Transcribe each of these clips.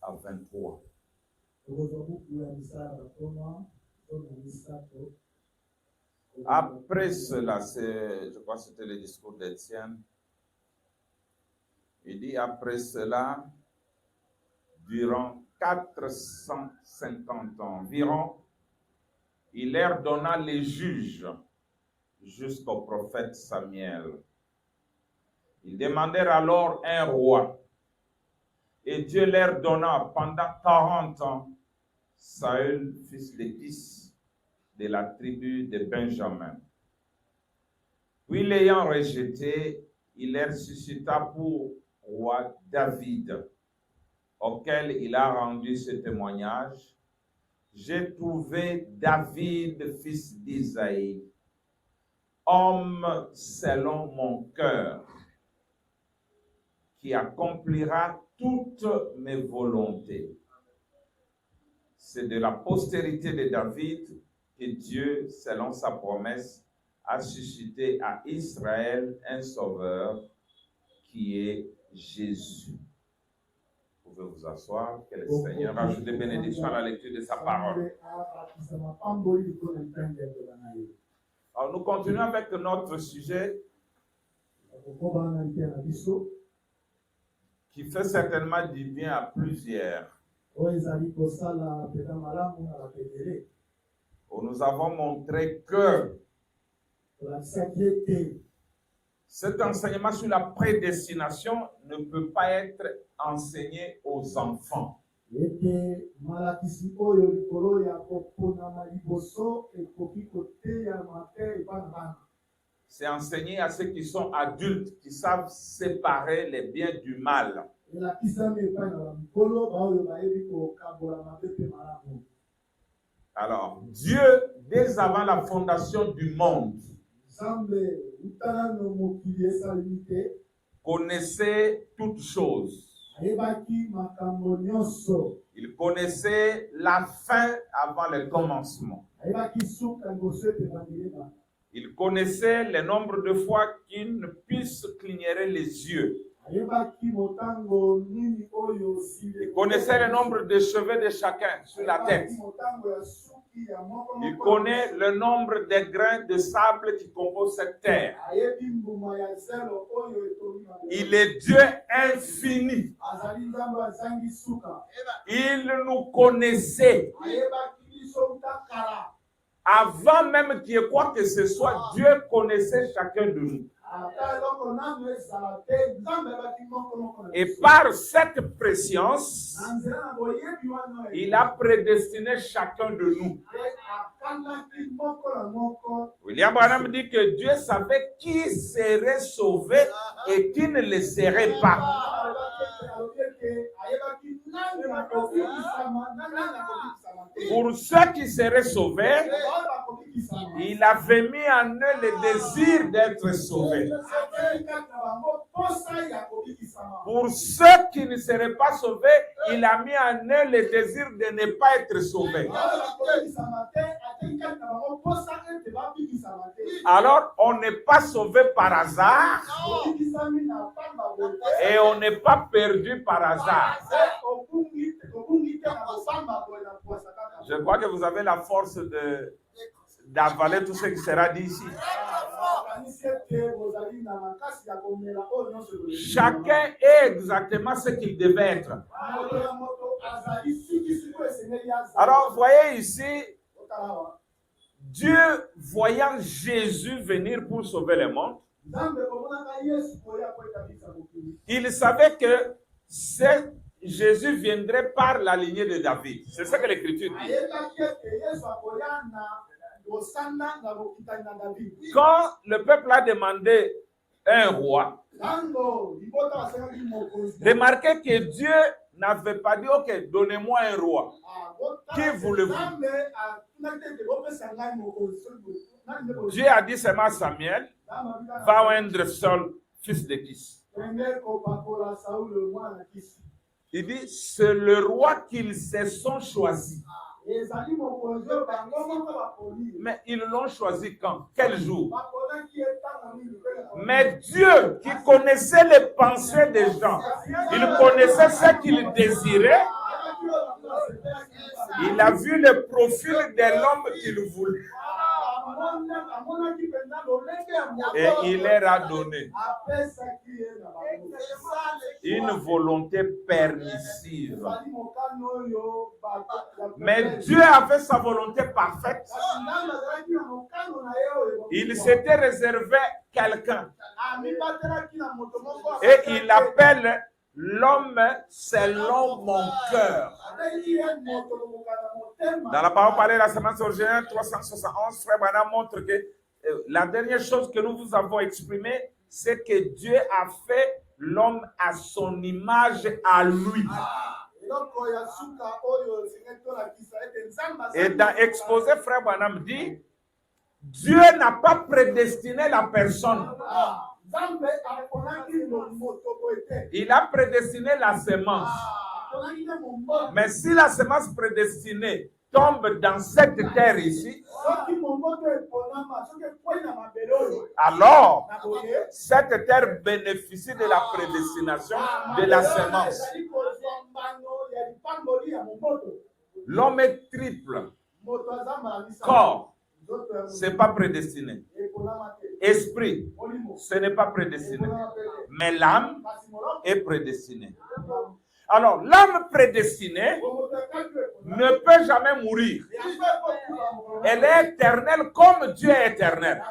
à 23. Après cela, je crois que c'était le discours d'Étienne. Il dit après cela, durant 450 ans environ, il leur donna les juges jusqu'au prophète Samuel. Ils demandèrent alors un roi. Et Dieu leur donna pendant 40 ans Saül, fils de Kis, de la tribu de Benjamin. Puis l'ayant rejeté, il leur suscita pour roi David, auquel il a rendu ce témoignage. J'ai trouvé David, fils d'Isaïe, homme selon mon cœur, qui accomplira toutes mes volontés. C'est de la postérité de David que Dieu, selon sa promesse, a suscité à Israël un sauveur qui est Jésus. Vous pouvez vous asseoir. Que le Seigneur ajoute des bénédictions à la lecture de sa parole. Alors nous continuons avec notre sujet qui fait certainement du bien à plusieurs. Où nous avons montré que cet enseignement sur la prédestination ne peut pas être enseigné aux enfants. C'est enseigné à ceux qui sont adultes, qui savent séparer les biens du mal. Alors, Dieu, dès avant la fondation du monde, connaissait toutes choses. Il connaissait la fin avant le commencement. Il connaissait le nombre de fois qu'il ne puisse cligner les yeux. Il connaissait le nombre de cheveux de chacun sur la tête. Il connaît le nombre de grains de sable qui composent cette terre. Il est Dieu infini. Il nous connaissait. Avant même qu'il y ait quoi que ce soit, Dieu connaissait chacun de nous. Et par cette préscience, il a prédestiné chacun de nous. William Branham dit que Dieu savait qui serait sauvé et qui ne le serait pas. Pour ceux qui seraient sauvés, il avait mis en eux le désir d'être sauvés. Pour ceux qui ne seraient pas sauvés, il a mis en eux le désir de ne pas être sauvés. Alors, on n'est pas sauvé par hasard et on n'est pas perdu par hasard. Je crois que vous avez la force d'avaler tout ce qui sera dit ici. Chacun est exactement ce qu'il devait être. Alors, vous voyez ici, Dieu, voyant Jésus venir pour sauver le monde, il savait que Jésus viendrait par la lignée de David. C'est ce que l'Écriture dit. Quand le peuple a demandé un roi, remarquez que Dieu n'avait pas dit, ok, donnez-moi un roi. Qui voulez-vous? Dieu a dit seulement à Samuel, va oindre Saul, fils de Kis. Il dit, c'est le roi qu'ils se sont choisis. Mais ils l'ont choisi quand? Quel jour? Mais Dieu, qui connaissait les pensées des gens, il connaissait ce qu'ils désiraient. Il a vu le profil de l'homme qu'il voulait. Et il leur a donné une volonté permissive. Mais Dieu avait sa volonté parfaite. Il s'était réservé quelqu'un. Et il appelle l'homme selon mon cœur. Dans la parole parlée la semaine originale 371, Frère Branham montre que la dernière chose que nous vous avons exprimée, c'est que Dieu a fait l'homme à son image à lui. Et dans Exposé, Frère Branham dit, Dieu n'a pas prédestiné la personne. Il a prédestiné la semence. Mais si la semence prédestinée tombe dans cette terre ici, alors cette terre bénéficie de la prédestination de la semence. L'homme est triple. Corps, ce n'est pas prédestiné. Esprit, ce n'est pas prédestiné. Mais l'âme est prédestinée. Alors, l'âme prédestinée ne peut jamais mourir. Elle est éternelle comme Dieu est éternel.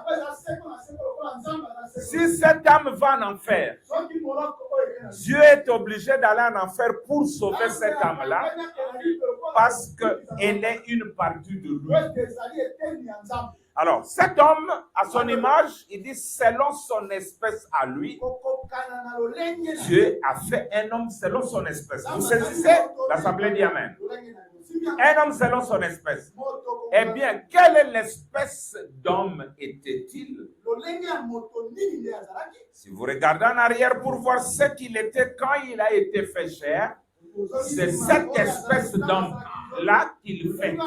Si cette âme va en enfer, Dieu est obligé d'aller en enfer pour sauver cette âme-là parce qu'elle est une partie de lui. Alors, cet homme, à son image, il dit selon son espèce à lui, Dieu a fait un homme selon son espèce. Vous saisissez? L'Assemblée dit Amen. Un homme selon son espèce. Eh bien, quelle est l'espèce d'homme était-il? Si vous regardez en arrière pour voir ce qu'il était quand il a été fait chair, c'est cette espèce d'homme-là qu'il fait.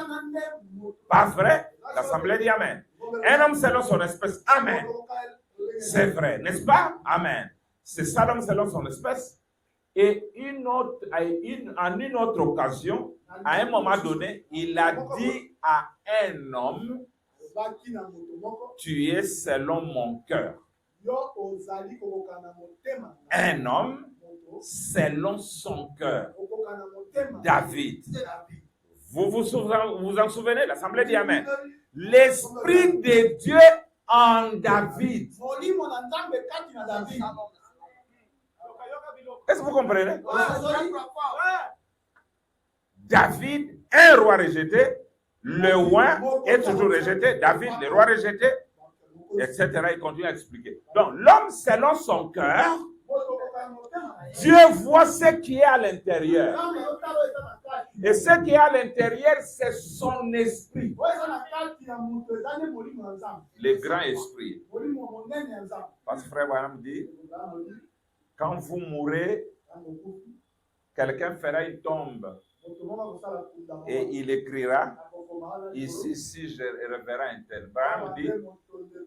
Pas vrai? L'Assemblée dit Amen. Un homme selon son espèce. Amen. C'est vrai, n'est-ce pas? Amen. C'est ça l'homme selon son espèce. Et en une autre occasion, à un moment donné, il a dit à un homme, tu es selon mon cœur. Un homme selon son cœur. David. Vous vous en souvenez? L'Assemblée dit Amen. L'Esprit de Dieu en David. Est-ce que vous comprenez? David, un roi rejeté, le roi est toujours rejeté, David, le roi rejeté, etc. Il continue à expliquer. Donc, l'homme selon son cœur, Dieu voit ce qui est à l'intérieur. Et ce qui est à l'intérieur, c'est son esprit. Le grand esprit. Parce que Frère Branham dit, quand vous mourrez, quelqu'un fera une tombe et il écrira, ici, si je reverrai un tel. Branham dit,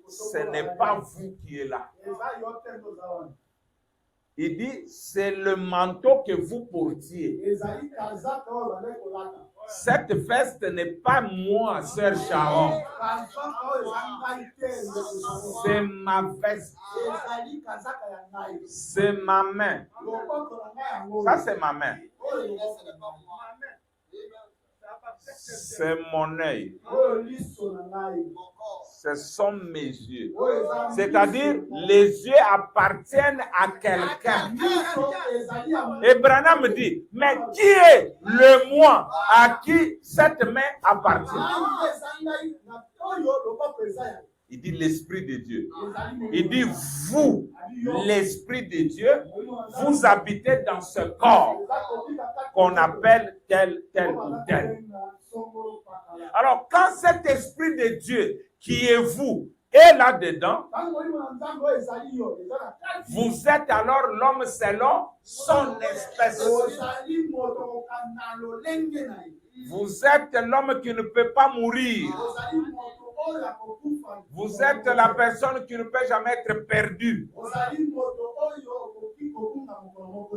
ce n'est pas vous qui êtes là. Il dit, c'est le manteau que vous portiez. Cette veste n'est pas moi, sœur Sharon. C'est ma veste. C'est ma main. Ça, c'est ma main. C'est mon œil. Ce sont mes yeux. C'est-à-dire, les yeux appartiennent à quelqu'un. Et Branham dit, mais qui est le moi à qui cette main appartient? Il dit l'Esprit de Dieu. Il dit vous, l'Esprit de Dieu, vous habitez dans ce corps qu'on appelle tel ou tel. Alors, quand cet Esprit de Dieu qui est vous est là-dedans, vous êtes alors l'homme selon son espèce. Vous êtes l'homme qui ne peut pas mourir. Vous êtes la personne qui ne peut jamais être perdue.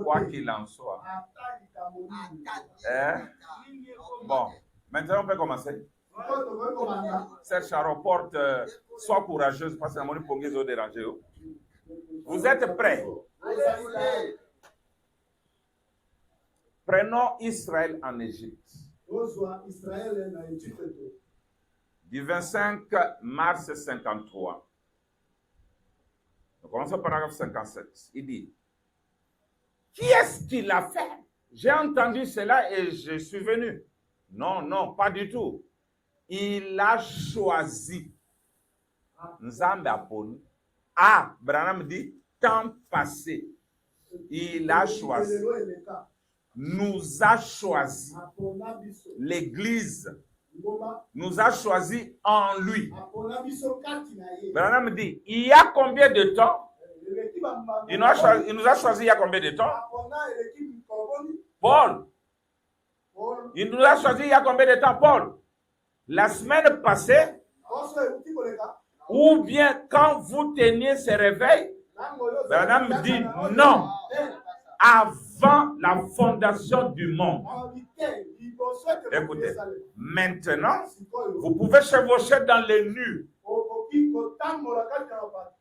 Quoi qu'il en soit. Hein? Bon, maintenant on peut commencer. Cette Charo porte, sois courageuse parce que la monnaie pour vous déranger. Vous êtes prêts? Prenons Israël en Égypte. Du 25 mars 53. Nous commençons au paragraphe 57. Il dit, qui est-ce qui l'a fait? J'ai entendu cela et je suis venu. Non, non, pas du tout. Il a choisi. Nzambe Aponi. Ah, Branham dit, temps passé. Il a choisi. Nous a choisi. L'Église nous a choisi en lui. Branham dit, il y a combien de temps? Il nous a choisi il y a combien de temps? Paul. Il nous a choisi il y a combien de temps, Paul? La semaine passée, ou bien quand vous teniez ce réveil, Branham dit non, avant la fondation du monde. Écoutez, maintenant, vous pouvez chevaucher dans les nues.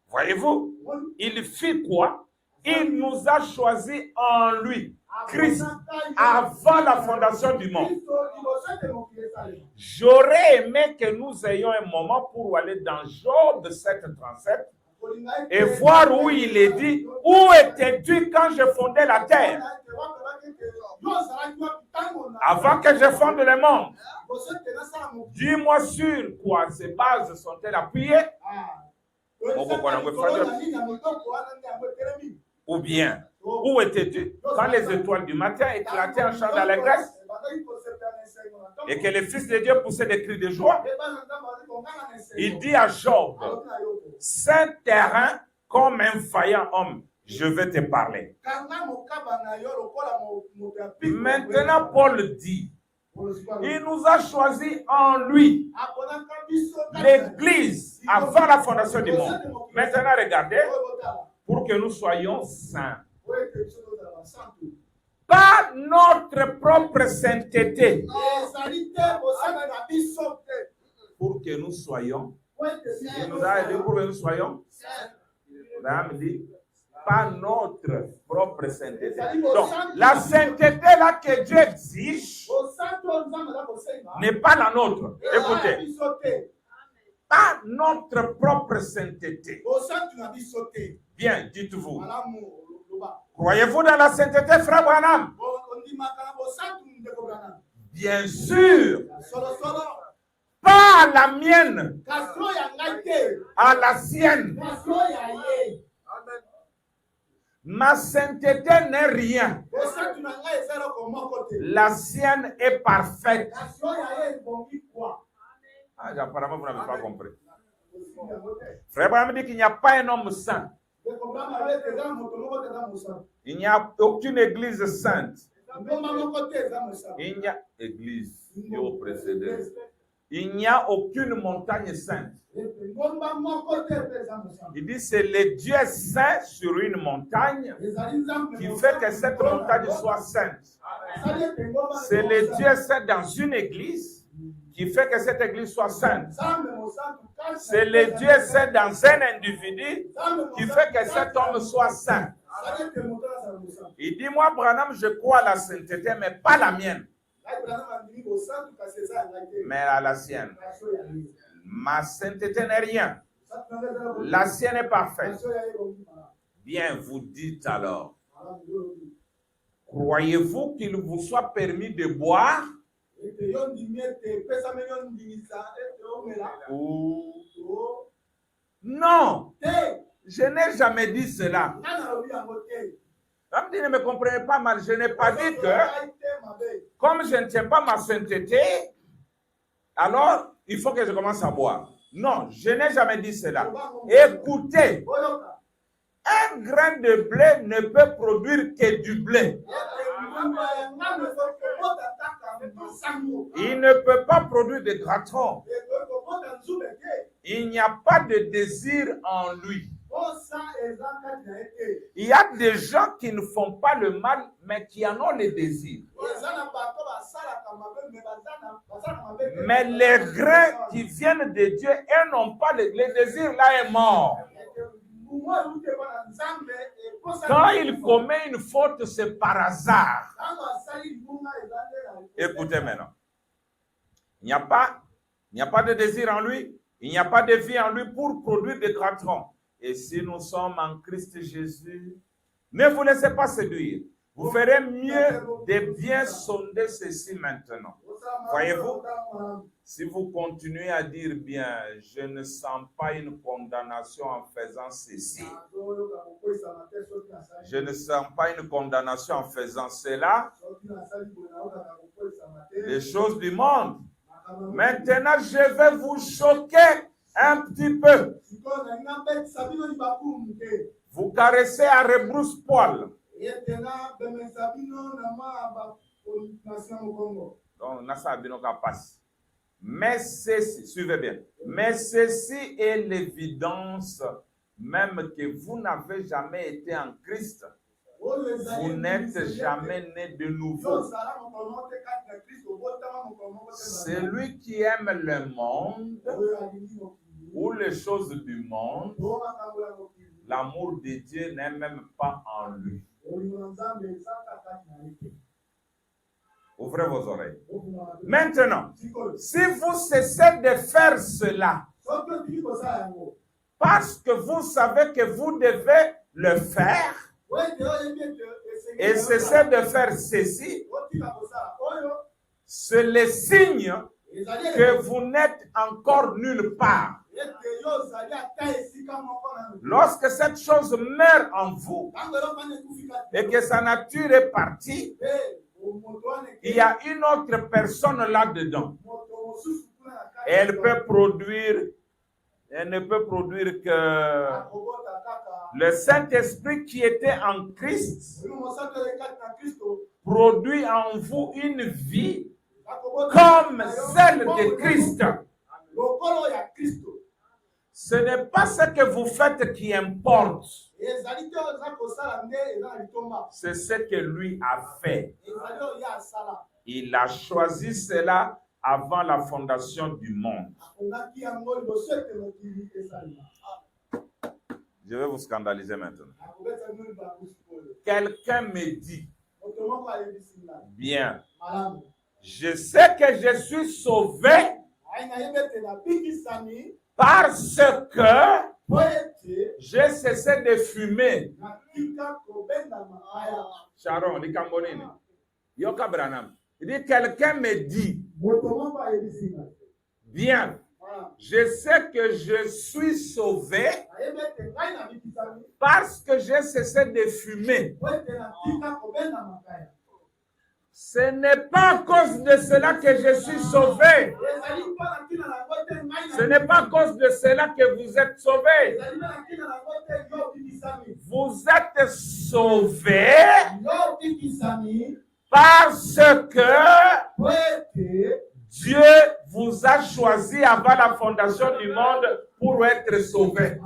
Voyez-vous, il fit quoi? Il nous a choisis en lui, Christ, avant la fondation du monde. J'aurais aimé que nous ayons un moment pour aller dans Job 7:37 et voir où il est dit, où étais-tu quand je fondais la terre? Avant que je fonde le monde. Dis-moi sur quoi ces bases sont-elles appuyées? Ou bien, où étais-tu quand les étoiles du matin éclataient en chant d'allégresse et que les fils de Dieu poussaient des cris de joie? Il dit à Job, saint terrain comme un vaillant homme, je vais te parler. Maintenant, Paul dit, il nous a choisis en lui, l'Église, avant la fondation du monde. Maintenant, regardez, pour que nous soyons saints. Pas notre propre sainteté. Pour que nous soyons. Il nous a dit pour que nous soyons. Madame dit, pas notre propre sainteté. Donc, la sainteté là que Dieu exige n'est pas la nôtre. Écoutez. Pas notre propre sainteté. Bien, dites-vous. Croyez-vous dans la sainteté, frère Branham? Bien sûr. Pas à la mienne. À la sienne. Ma sainteté n'est rien. La sienne est parfaite. Ah, apparemment, vous n'avez pas compris. Frère Branham dit qu'il n'y a pas un homme saint. Il n'y a aucune église sainte. Il n'y a église. Il n'y a aucune montagne sainte. Il dit c'est le Dieu saint sur une montagne qui fait que cette montagne soit sainte. C'est le Dieu saint dans une église qui fait que cette église soit sainte. C'est le Dieu saint dans un individu qui fait que cet homme soit saint. Il dit, moi, Branham, je crois à la sainteté, mais pas la mienne. Mais à la sienne. Ma sainteté n'est rien. La sienne est parfaite. Bien, vous dites alors, croyez-vous qu'il vous soit permis de boire? Non, je n'ai jamais dit cela. Ne me comprenez pas mal, je n'ai pas dit que comme je ne tiens pas ma sainteté, alors il faut que je commence à boire. Non, je n'ai jamais dit cela. Écoutez, un grain de blé ne peut produire que du blé. Il ne peut pas produire de gratons. Il n'y a pas de désir en lui. Il y a des gens qui ne font pas le mal, mais qui en ont le désir. Mais les grains qui viennent de Dieu, eux n'ont pas le désir, là est mort. Quand il commet une faute, c'est par hasard. Écoutez maintenant. Il n'y a pas de désir en lui. Il n'y a pas de vie en lui pour produire des gratons. Et si nous sommes en Christ Jésus, ne vous laissez pas séduire. Vous ferez mieux de bien sonder ceci maintenant. Voyez-vous, si vous continuez à dire bien, je ne sens pas une condamnation en faisant ceci. Je ne sens pas une condamnation en faisant cela. Les choses du monde. Maintenant, je vais vous choquer un petit peu. Vous caressez à rebrousse-poil. Donc, mais ceci, suivez bien. Mais ceci est l'évidence, même que vous n'avez jamais été en Christ. Vous n'êtes jamais né de nouveau. Celui qui aime le monde ou les choses du monde, l'amour de Dieu n'est même pas en lui. Ouvrez vos oreilles. Maintenant, si vous cessez de faire cela, parce que vous savez que vous devez le faire, et cessez de faire ceci, c'est le signe que vous n'êtes encore nulle part. Lorsque cette chose meurt en vous et que sa nature est partie, il y a une autre personne là-dedans. Elle peut produire, elle ne peut produire que le Saint-Esprit qui était en Christ produit en vous une vie comme celle de Christ. Ce n'est pas ce que vous faites qui importe. C'est ce que lui a fait. Il a choisi cela avant la fondation du monde. Je vais vous scandaliser maintenant. Quelqu'un me dit, bien, je sais que je suis sauvé parce que j'ai cessé de fumer. Sharon, dit Cambonine. Yoka Branham. Il dit, quelqu'un me dit, bien, je sais que je suis sauvé parce que j'ai cessé de fumer. Ce n'est pas à cause de cela que je suis sauvé. Ce n'est pas à cause de cela que vous êtes sauvé. Vous êtes sauvé parce que Dieu vous a choisi avant la fondation du monde pour être sauvé.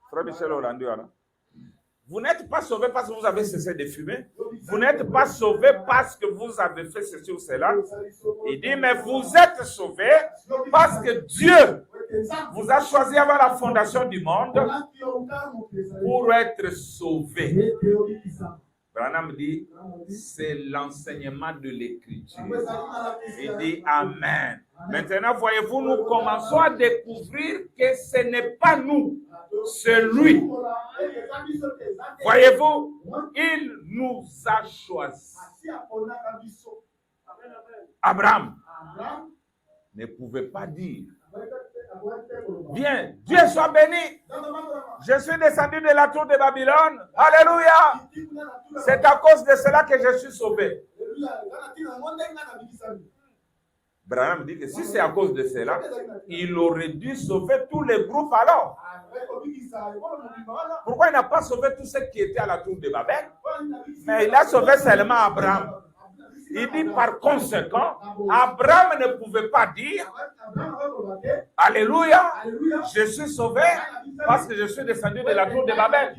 Frère Michel Orlando, vous n'êtes pas sauvé parce que vous avez cessé de fumer. Vous n'êtes pas sauvé parce que vous avez fait ceci ou cela. Il dit, mais vous êtes sauvé parce que Dieu vous a choisi avant la fondation du monde pour être sauvé. Branham dit, c'est l'enseignement de l'Écriture. Il dit Amen. Maintenant, voyez-vous, nous commençons à découvrir que ce n'est pas nous, c'est lui. Voyez-vous, il nous a choisis. Abraham ne pouvait pas dire, bien, Dieu soit béni. Je suis descendu de la tour de Babylone. Alléluia. C'est à cause de cela que je suis sauvé. Branham dit que si c'est à cause de cela, il aurait dû sauver tous les groupes alors. Pourquoi il n'a pas sauvé tous ceux qui étaient à la tour de Babel? Mais il a sauvé seulement Abraham. Il dit par conséquent, Abraham ne pouvait pas dire Alléluia, je suis sauvé parce que je suis descendu de la tour de Babel.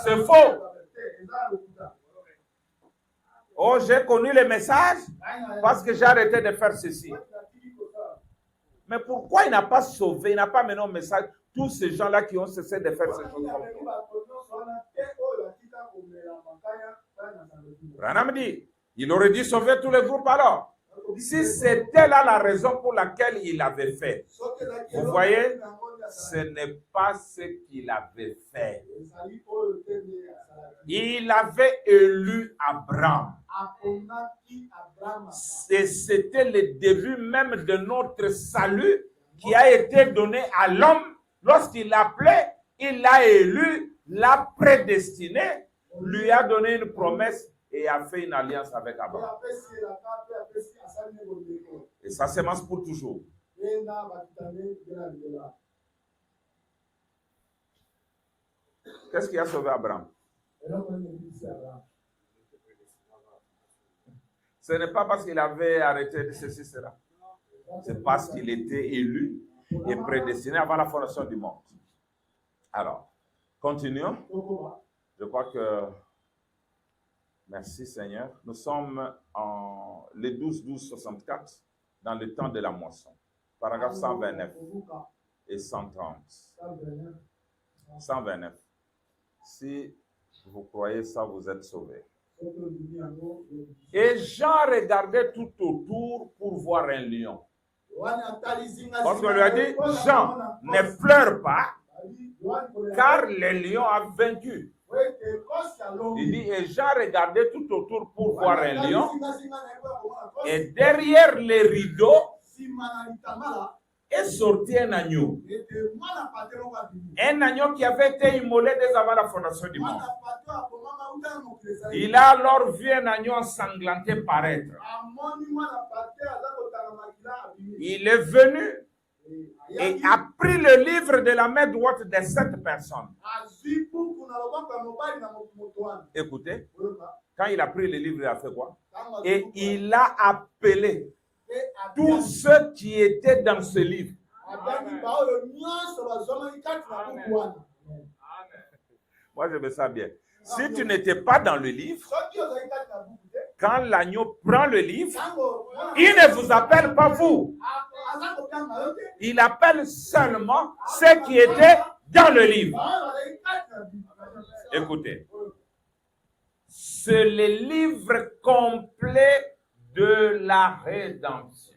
C'est faux. Oh, j'ai connu le message parce que j'ai arrêté de faire ceci. Mais pourquoi il n'a pas sauvé, il n'a pas mené au message tous ces gens-là qui ont cessé de faire ces choses comme Branham dit, il aurait dû sauver tous les groupes alors. Si c'était là la raison pour laquelle il avait fait. Vous voyez, ce n'est pas ce qu'il avait fait. Il avait élu Abraham. Et c'était le début même de notre salut qui a été donné à l'homme. Lorsqu'il l'appelait, il l'a élu, l'a prédestiné, lui a donné une promesse et a fait une alliance avec Abraham. Et ça s'émence pour toujours. Qu'est-ce qui a sauvé Abraham? Ce n'est pas parce qu'il avait arrêté de ceci, cela. C'est parce qu'il était élu et prédestiné avant la fondation du monde. Alors, continuons. Je crois que... Merci Seigneur. Nous sommes en les 12-12-64 dans le temps de la moisson. Paragraphe 129 et 130. 129. Si vous croyez ça, vous êtes sauvés. Et Jean regardait tout autour pour voir un lion. Parce qu'on lui a dit, Jean, ne pleure pas, car le lion a vaincu. Il dit, et Jean regardait tout autour pour voir un lion. Et derrière les rideaux est sorti un agneau. Un agneau qui avait été immolé dès avant la fondation du monde. Il a alors vu un agneau ensanglanté paraître. Il est venu et a pris le livre de la main droite de cette personne. Écoutez, quand il a pris le livre, il a fait quoi? Et il a appelé tous ceux qui étaient dans ce livre. Moi, je me sens bien. Si tu n'étais pas dans le livre, quand l'agneau prend le livre, il ne vous appelle pas vous. Il appelle seulement ceux qui étaient dans le livre. Écoutez, c'est le livre complet de la rédemption.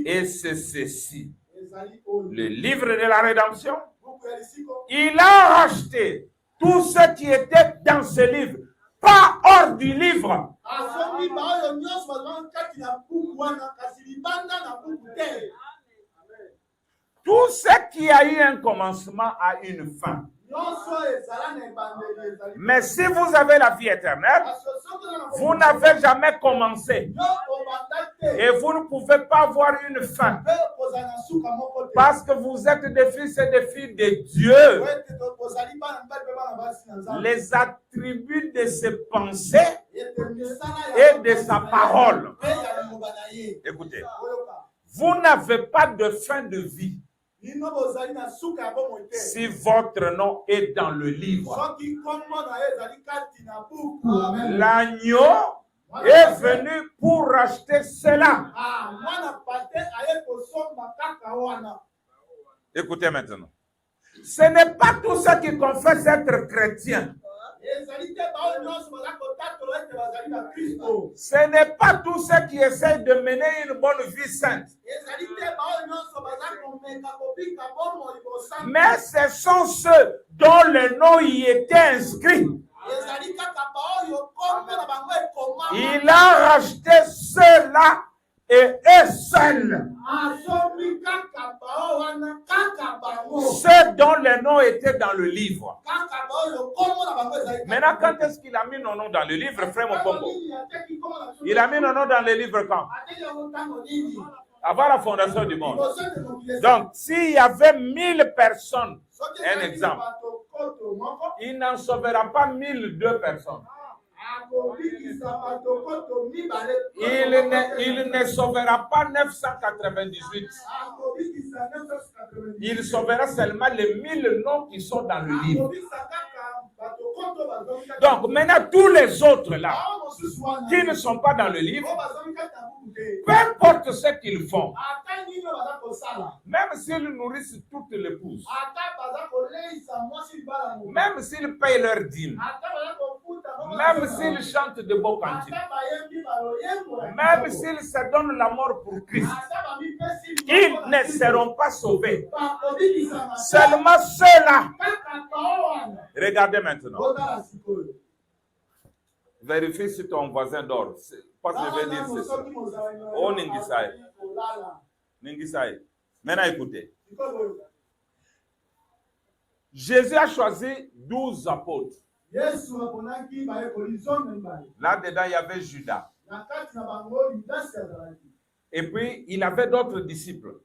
Et c'est ceci, le livre de la rédemption. Il a racheté tous ceux qui étaient dans ce livre, pas hors du livre. Tout ce qui a eu un commencement a une fin. Mais si vous avez la vie éternelle, vous n'avez jamais commencé. Et vous ne pouvez pas avoir une fin. Parce que vous êtes des fils et des filles de Dieu. Les attributs de ses pensées et de sa parole. Écoutez, vous n'avez pas de fin de vie. Si votre nom est dans le livre, l'agneau est venu pour racheter cela. Écoutez maintenant. Ce n'est pas tous ceux qui confessent être chrétiens. Ce n'est pas tous ceux qui essayent de mener une bonne vie sainte. Mais ce sont ceux dont le nom y était inscrit. Il a racheté ceux-là et eux seuls. Ceux dont le nom était dans le livre. Maintenant, quand est-ce qu'il a mis nos noms dans le livre, frère Mokongo? Il a mis nos noms dans le livre quand? Avant la fondation du monde. Donc, s'il y avait 1000 personnes, un exemple, il n'en sauvera pas 1002 personnes. Il ne sauvera pas 998. Il sauvera seulement les 1000 noms qui sont dans le livre. Donc maintenant tous les autres là, qui ne sont pas dans le livre, peu importe ce qu'ils font, même s'ils nourrissent toutes les pousses, même s'ils payent leur dîme, même s'ils chantent de beaux cantiques, même s'ils se donnent la mort pour Christ, ils ne seront pas sauvés. Seulement ceux-là. Regardez maintenant. Vérifie si ton voisin dort. Parce que je vais dire ceci. Oh, Ningisai. Ningisai. Maintenant, écoutez. Jésus a choisi 12 apôtres. Là-dedans, il y avait Judas. Et puis, il avait d'autres disciples.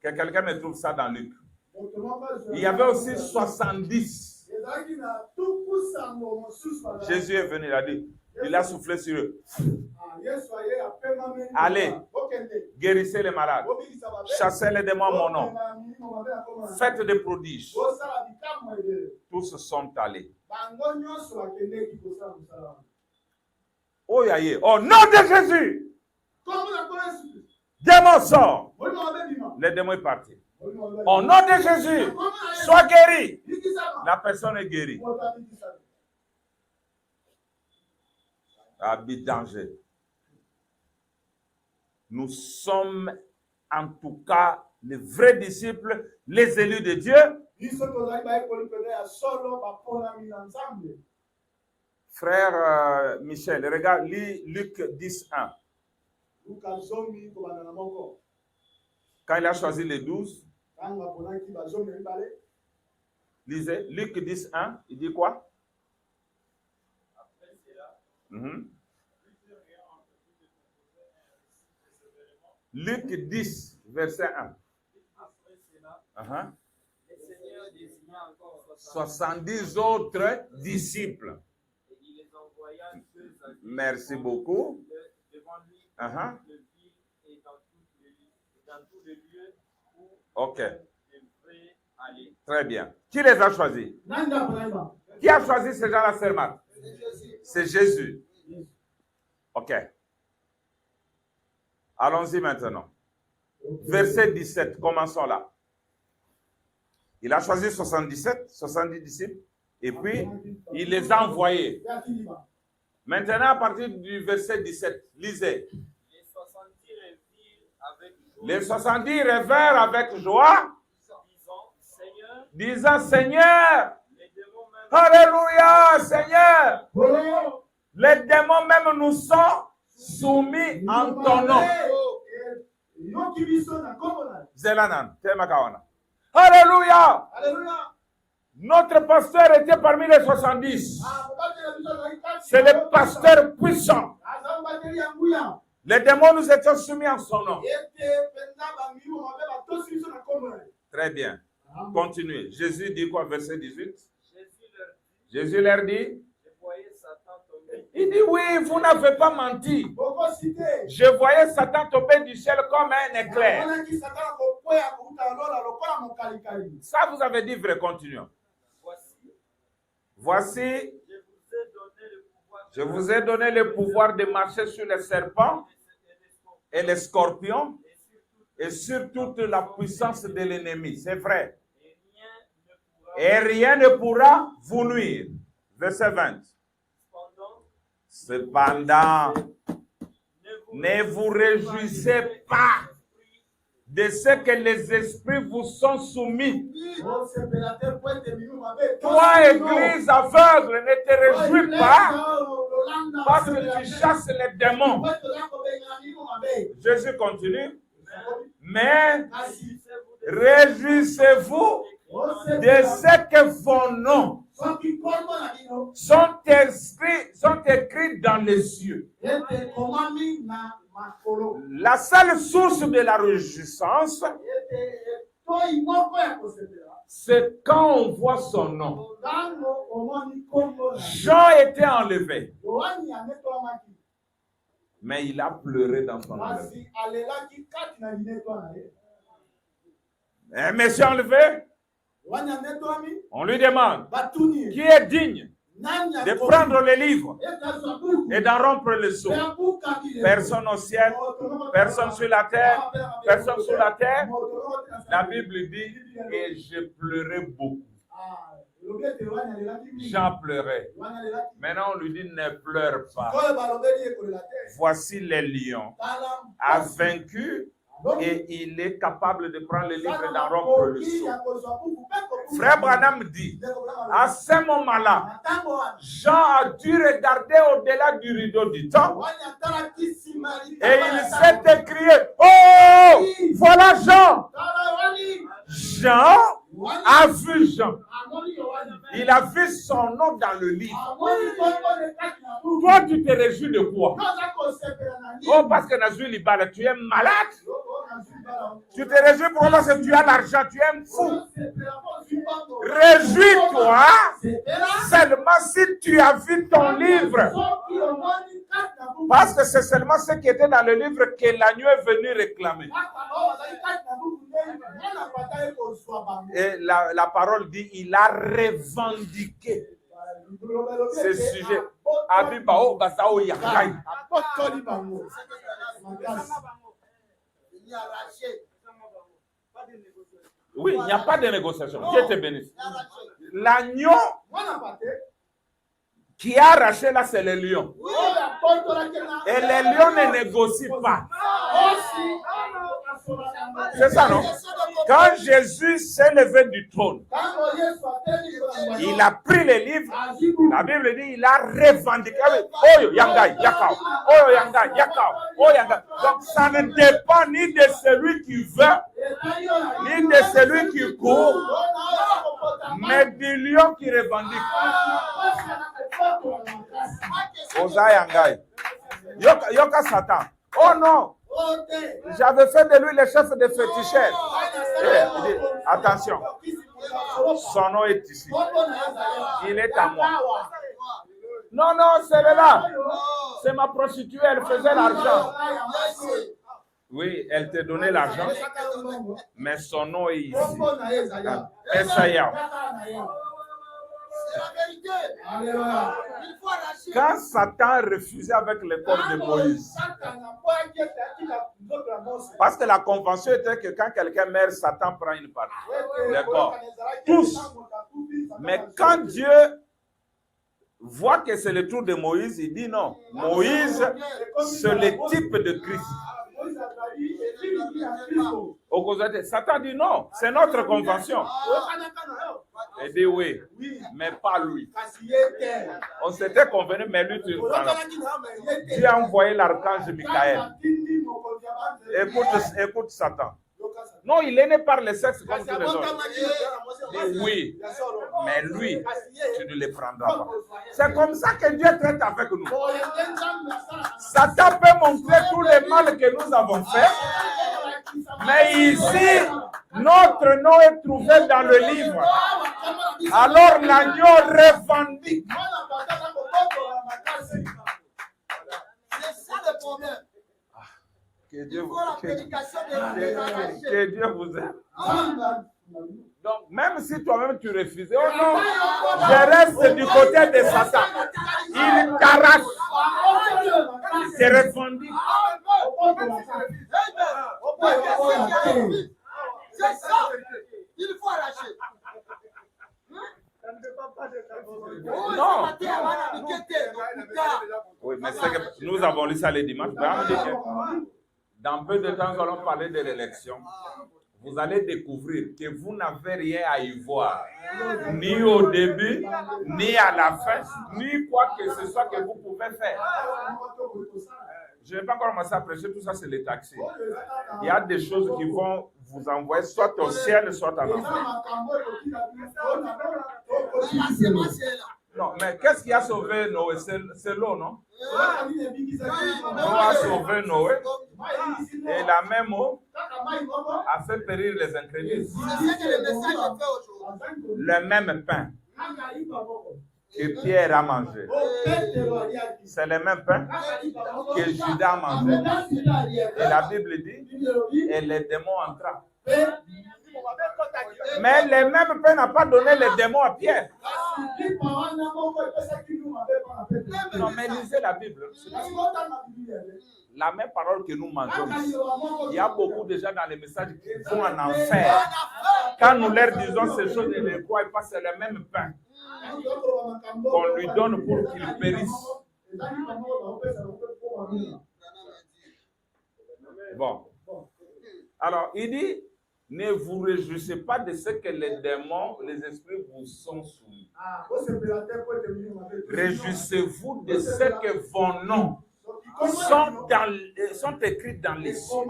Que quelqu'un me trouve ça dans Luc. Il y avait aussi 70. Jésus est venu, il a dit, il a soufflé sur eux. Allez, guérissez les malades, chassez les démons en mon nom, faites des prodiges. Tous sont allés. Oh, au nom de Jésus, démon sort. Les démons sont partis. Au nom de Jésus, sois guéri. La personne est guérie. Habit danger. Nous sommes en tout cas les vrais disciples, les élus de Dieu. Frère Michel, regarde, lis Luc 10:1. Quand il a choisi les 12, lisez, Luc 10:1, il dit quoi? Luc 10, verset 1. 70 autres disciples. Merci beaucoup. Ok. Très bien. Qui les a choisis? Qui a choisi ces gens-là, Sermat? C'est Jésus. Ok. Allons-y maintenant. Verset 17, commençons là. Il a choisi 70 disciples, et puis il les a envoyés. Maintenant, à partir du verset 17, lisez. Les 70 revinrent avec joie, disant, Seigneur, Alléluia, Seigneur, les démons même nous sont soumis en ton nom. Zelanan, Temakawana. Alléluia. Notre pasteur était parmi les 70. C'est le pasteur puissant. Les démons nous étaient soumis en son nom. Très bien. Continuez. Jésus dit quoi, verset 18? Jésus leur dit, il dit, oui, vous n'avez pas menti. Je voyais Satan tomber du ciel comme un éclair. Ça, vous avez dit vrai, continuons. Voici, je vous ai donné le pouvoir de marcher sur les serpents et les scorpions et sur toute la puissance de l'ennemi. C'est vrai. Et rien ne pourra vous nuire. Verset 20. Cependant, ne vous réjouissez pas de ce que les esprits vous sont soumis. Toi, église aveugle, ne te réjouis pas parce que tu chasses les démons. Jésus continue. Mais réjouissez-vous de ce que vos noms sont écrits dans les cieux. La seule source de la réjouissance c'est quand on voit son nom. Jean était enlevé, mais il a pleuré dans son enlèvement. Un monsieur enlevé, on lui demande qui est digne de prendre le livre et d'en rompre le sceau. Personne au ciel, personne sur la terre, personne sur la terre. La Bible dit, et je pleurais beaucoup. Jean pleurait. Maintenant, on lui dit, ne pleure pas. Voici les lions. A vaincu et il est capable de prendre le livre et d'en rompre le sceau. Frère Branham dit, à ce moment-là, Jean a dû regarder au-delà du rideau du temps et il s'est écrié, oh, voilà Jean. Jean a vu Jean. Il a vu son nom dans le livre. Toi, tu te réjouis de quoi? Oh, parce que Nazui Libala, tu es malade. Tu te réjouis pour parce que tu as l'argent, tu es fou. Réjouis-toi seulement si tu as vu ton livre. Parce que c'est seulement ce qui était dans le livre que l'agneau est venu réclamer. Et la parole dit, il a revendiqué ce sujet. Abibao Basao Yakai. Oui, il n'y a pas de négociation. Dieu te bénisse. L'agneau qui a arraché là, c'est le lion. Et les lions ne négocient pas. C'est ça, non? Quand Jésus s'est levé du trône, il a pris les livres. La Bible dit, il a revendiqué. Oh, yangai, yakao. Oh, yangai, yakao. Oh, yangai. Donc, ça ne dépend ni de celui qui veut, ni de celui qui court, mais du lion qui revendique. Osa yangai. Yoka Satan. Oh non. J'avais fait de lui le chef des féticheurs. Attention. Son nom est ici. Il est à moi. Non, non, c'est là. C'est ma prostituée, elle faisait l'argent. Oui, elle te donnait l'argent. Mais son nom est ici. Essayant. Quand Satan refusait avec le corps de Moïse, parce que la convention était que quand quelqu'un meurt, Satan prend une partie. D'accord. Tous. Mais quand Dieu voit que c'est le tour de Moïse, il dit non. Moïse, c'est le type de Christ. Satan dit non, c'est notre convention. Il dit oui, mais pas lui. On s'était convenu, mais lui, tu prends. Dieu a envoyé l'archange Michael. Écoute Satan. Non, il est né par le sexe comme tous les autres. Oui, mais lui, tu ne le prendras pas. C'est comme ça que Dieu traite avec nous. Satan peut montrer tout le mal que nous avons fait, mais ici, notre nom est trouvé dans le livre. Alors l'agneau revendique. C'est ça le problème. Que Dieu vous aime. Donc, même si toi-même tu refuses, oh non, je reste du côté de Satan. Il t'arrache. Il se revendique. C'est ça. Il faut arracher. Non. Oui, mais c'est que nous avons lu ça les dimanches. Dans peu de temps, nous allons parler de l'élection. Vous allez découvrir que vous n'avez rien à y voir, ni au début, ni à la fin, ni quoi que ce soit que vous pouvez faire. Je n'ai pas encore commencé à prêcher, tout ça c'est les taxis. Il y a des choses qui vont vous envoyer soit au ciel, soit en enfer. Non, mais qu'est-ce qui a sauvé Noé? C'est l'eau, non? L'eau a sauvé Noé. Et la même eau a fait périr les incrédules. C'est ça que le message fait aujourd'hui. Le même pain que Pierre a mangé. C'est le même pain que Judas a mangé. Et la Bible dit, et les démons entrèrent. Mais le même pain n'a pas donné les démons à Pierre. Non, mais lisez la Bible. La même parole que nous mangeons. Il y a beaucoup de gens dans les messages qui vont en enfer. Quand nous leur disons ces choses, ils ne croient pas, c'est le même pain qu'on lui donne pour qu'il périsse. Bon. Alors, il dit, ne vous réjouissez pas de ce que les démons, les esprits vous sont soumis. Réjouissez-vous de ce que vos noms sont écrits dans les cieux.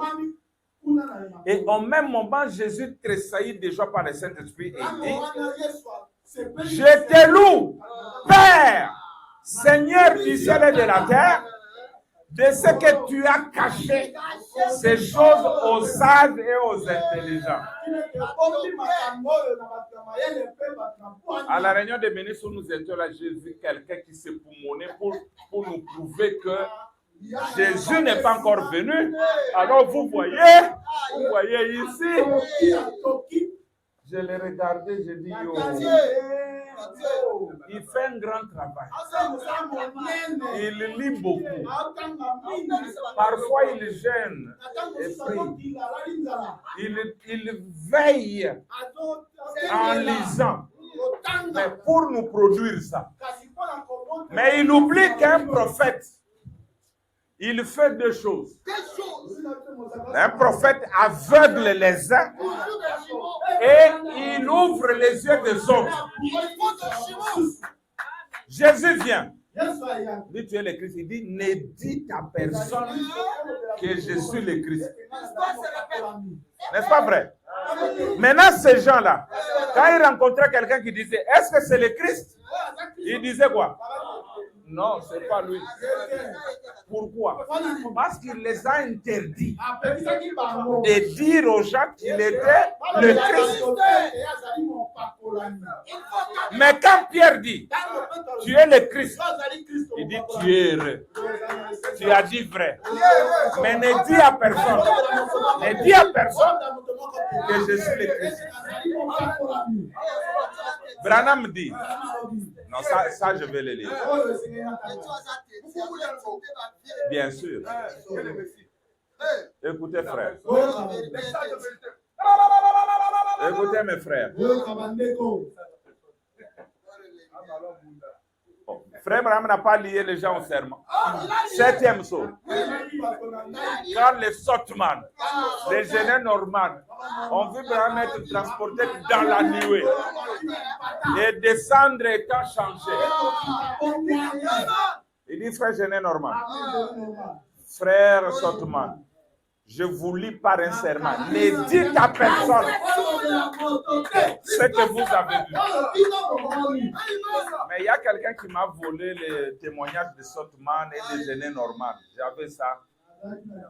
Et au même moment, Jésus tressaillit de joie par le Saint-Esprit et dit, je te loue, Père, Seigneur du ciel et de la terre, de ce que tu as caché ces choses aux sages et aux intelligents. À la réunion des ministres où nous étions là, j'ai vu quelqu'un qui s'est poumonné pour nous prouver que Jésus n'est pas encore venu. Alors vous voyez ici, je l'ai regardé, j'ai dit, yo, il fait un grand travail. Il lit beaucoup. Parfois, il gêne et prie. Il veille en lisant. Mais pour nous produire ça. Mais il oublie qu'un prophète, il fait deux choses. Un prophète aveugle les uns et il ouvre les yeux des autres. Jésus vient. Dit tu es le Christ. Il dit ne dites à personne que je suis le Christ. N'est-ce pas vrai? Maintenant, ces gens-là, quand ils rencontraient quelqu'un qui disait est-ce que c'est le Christ? Il disait quoi? Non, ce n'est pas lui. Pourquoi? Parce qu'il les a interdits de dire aux gens qu'il était le Christ. Mais quand Pierre dit, tu es le Christ, il dit, tu es heureux. Tu as dit vrai. Mais ne dis à personne. Ne dis à personne que je suis le Christ. Branham dit, non, ça je vais le lire. Bien sûr. Écoutez, frère. Écoutez, mes frères. Bon. Frère Branham n'a pas lié les gens au serment. Septième saut. Quand les Sotman, les génères normands, ont vu Branham être transporté dans la nuée et descendre étant changé. Il dit, frère Géné Normand, frère Sotman, je vous lis par un serment. Ne dites à personne ce que vous avez vu. Mais il y a quelqu'un qui m'a volé les témoignages de Sotman et de Géné Normand. J'avais ça,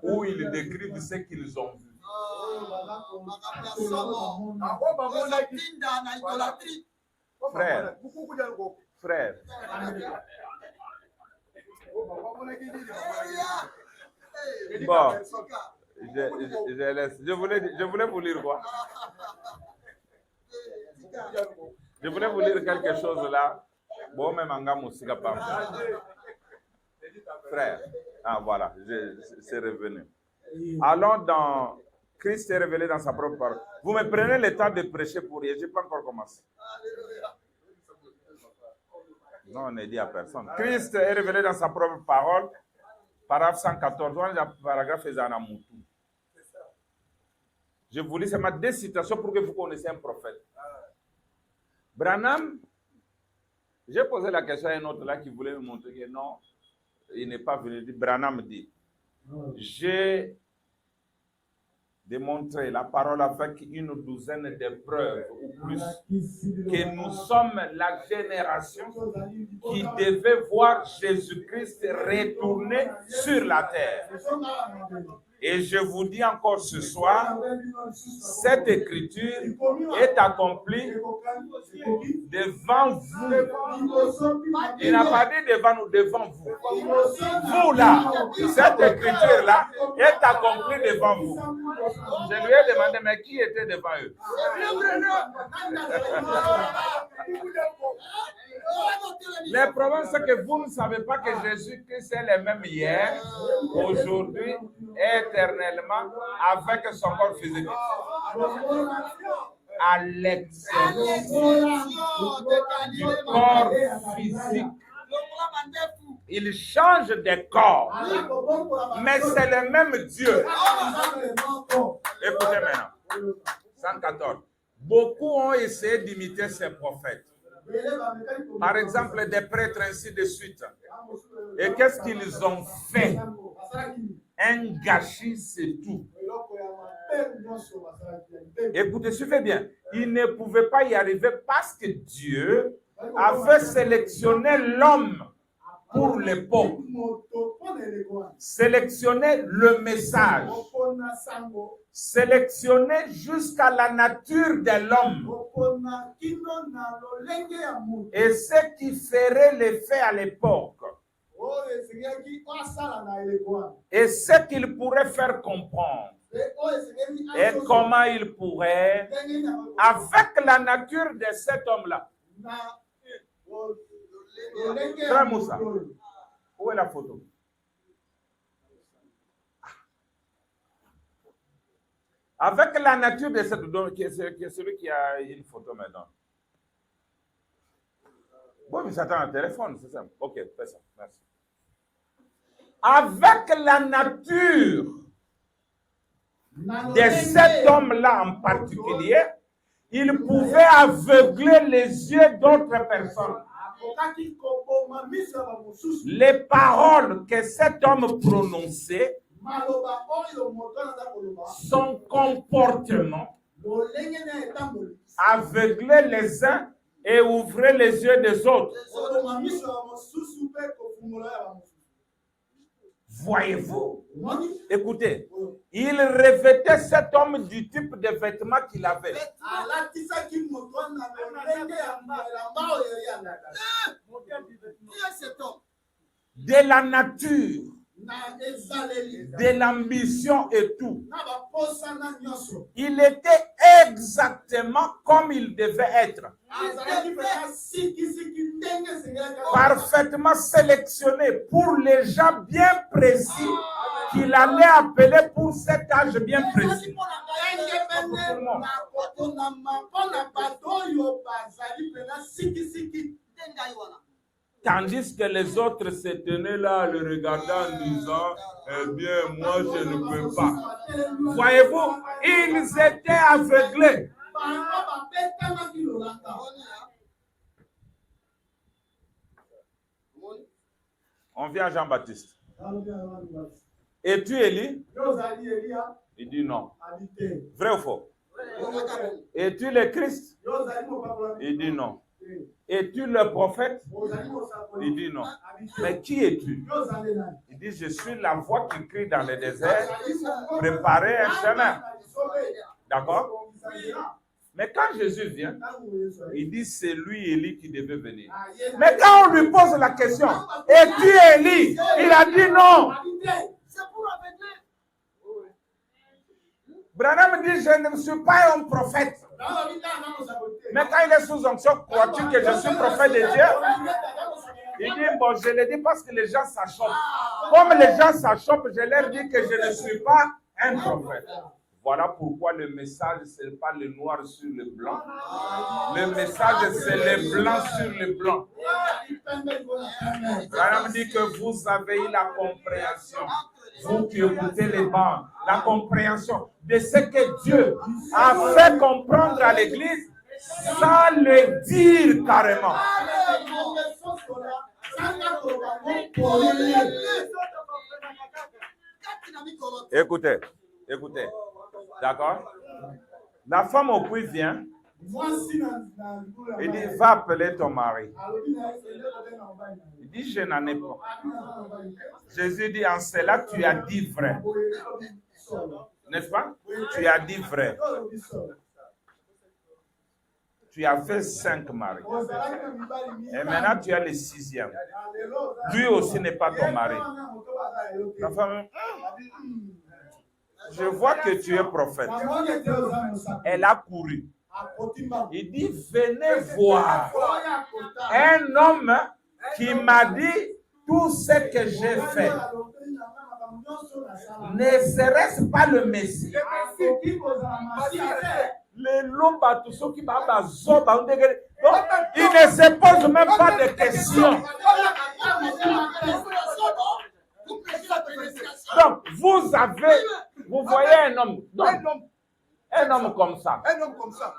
où ils décrivent ce qu'ils ont vu. Frère. Bon, je laisse. Je voulais vous lire quoi? Je voulais vous lire quelque chose là. Bon, même en gamme aussi, frère. Ah, voilà, c'est revenu. Allons dans. Christ est révélé dans sa propre parole. Vous me prenez le temps de prêcher pour rien. Je n'ai pas encore commencé. Non, on ne dit à personne. Christ est révélé dans sa propre parole. Paragraphe 114. On a paragraphe Ezanamoutou. Je vous lis seulement deux citations pour que vous connaissiez un prophète. Branham, j'ai posé la question à un autre là qui voulait me montrer que non, il n'est pas venu. Branham dit, j'ai démontrer, la parole avec une douzaine de preuves ou plus, que nous sommes la génération qui devait voir Jésus-Christ retourner sur la terre. Et je vous dis encore ce soir, cette écriture est accomplie devant vous. Il n'a pas dit devant nous, devant vous. Vous là, cette écriture-là est accomplie devant vous. Je lui ai demandé, mais qui était devant eux? Le problème, c'est que vous ne savez pas que Jésus-Christ est le même hier, aujourd'hui, éternellement, avec son corps physique. À l'exception du corps physique. Il change de corps, mais c'est le même Dieu. Écoutez maintenant, 114. Beaucoup ont essayé d'imiter ces prophètes. Par exemple, des prêtres, ainsi de suite. Et qu'est-ce qu'ils ont fait? Un gâchis, c'est tout. Écoutez, suivez bien. Ils ne pouvaient pas y arriver parce que Dieu avait sélectionné l'homme pour l'époque. Sélectionner le message. Sélectionner jusqu'à la nature de l'homme. Et ce qui ferait l'effet à l'époque. Et ce qu'il pourrait faire comprendre. Et comment il pourrait, avec la nature de cet homme-là. Frère Moussa, où est la photo? Avec la nature de cet homme, qui est celui qui a une photo maintenant. Bon, mais j'attends un téléphone, c'est ça. Ok, fais ça, merci. Avec la nature de cet homme-là en particulier, il pouvait aveugler les yeux d'autres personnes. Les paroles que cet homme prononçait, son comportement, aveuglait les uns et ouvrait les yeux des autres. Voyez-vous? Écoutez, il revêtait cet homme du type de vêtements qu'il avait. De la nature, de l'ambition et tout. Il était exactement comme il devait être. Parfaitement sélectionné pour les gens bien précis qu'il allait appeler pour cet âge bien précis. Tandis que les autres se tenaient là, le regardant en disant, eh bien, moi, je ne peux pas. Voyez-vous, ils étaient aveuglés. On vient à Jean-Baptiste. Es-tu Élie? Il dit non. Vrai ou faux? Es-tu le Christ? Il dit non. Es-tu le prophète? Il dit non. Mais qui es-tu? Il dit, je suis la voix qui crie dans le désert, préparez un chemin. D'accord? Mais quand Jésus vient, il dit, c'est lui, Élie, qui devait venir. Mais quand on lui pose la question, es-tu Élie? Il a dit non. Branham dit, je ne suis pas un prophète. Mais quand il est sous onction, crois-tu que je suis prophète de Dieu? Il dit, bon, je le dis parce que les gens s'achoppent. Comme les gens s'achoppent, je leur dis que je ne suis pas un prophète. Voilà pourquoi le message, ce n'est pas le noir sur le blanc. Le message, c'est le blanc sur le blanc. Branham dit que vous avez eu la compréhension. Vous qui écoutez les bandes, la compréhension de ce que Dieu a fait comprendre à l'Église sans le dire carrément. Écoutez, écoutez. D'accord? La femme au puits vient. Il dit, va appeler ton mari. Il dit, je n'en ai pas. Jésus dit, en cela, tu as dit vrai. N'est-ce pas? Tu as dit vrai. Tu as fait 5 maris. Et maintenant, tu as le 6e. Lui aussi n'est pas ton mari. La femme, je vois que tu es prophète. Elle a couru. Il dit, venez voir un homme qui m'a dit tout ce que j'ai fait. Ne serait-ce pas le Messie? Les loups, tous ceux qui m'ont il ne se pose même pas de questions. Donc, vous voyez un homme. Un homme comme ça. Un homme comme ça.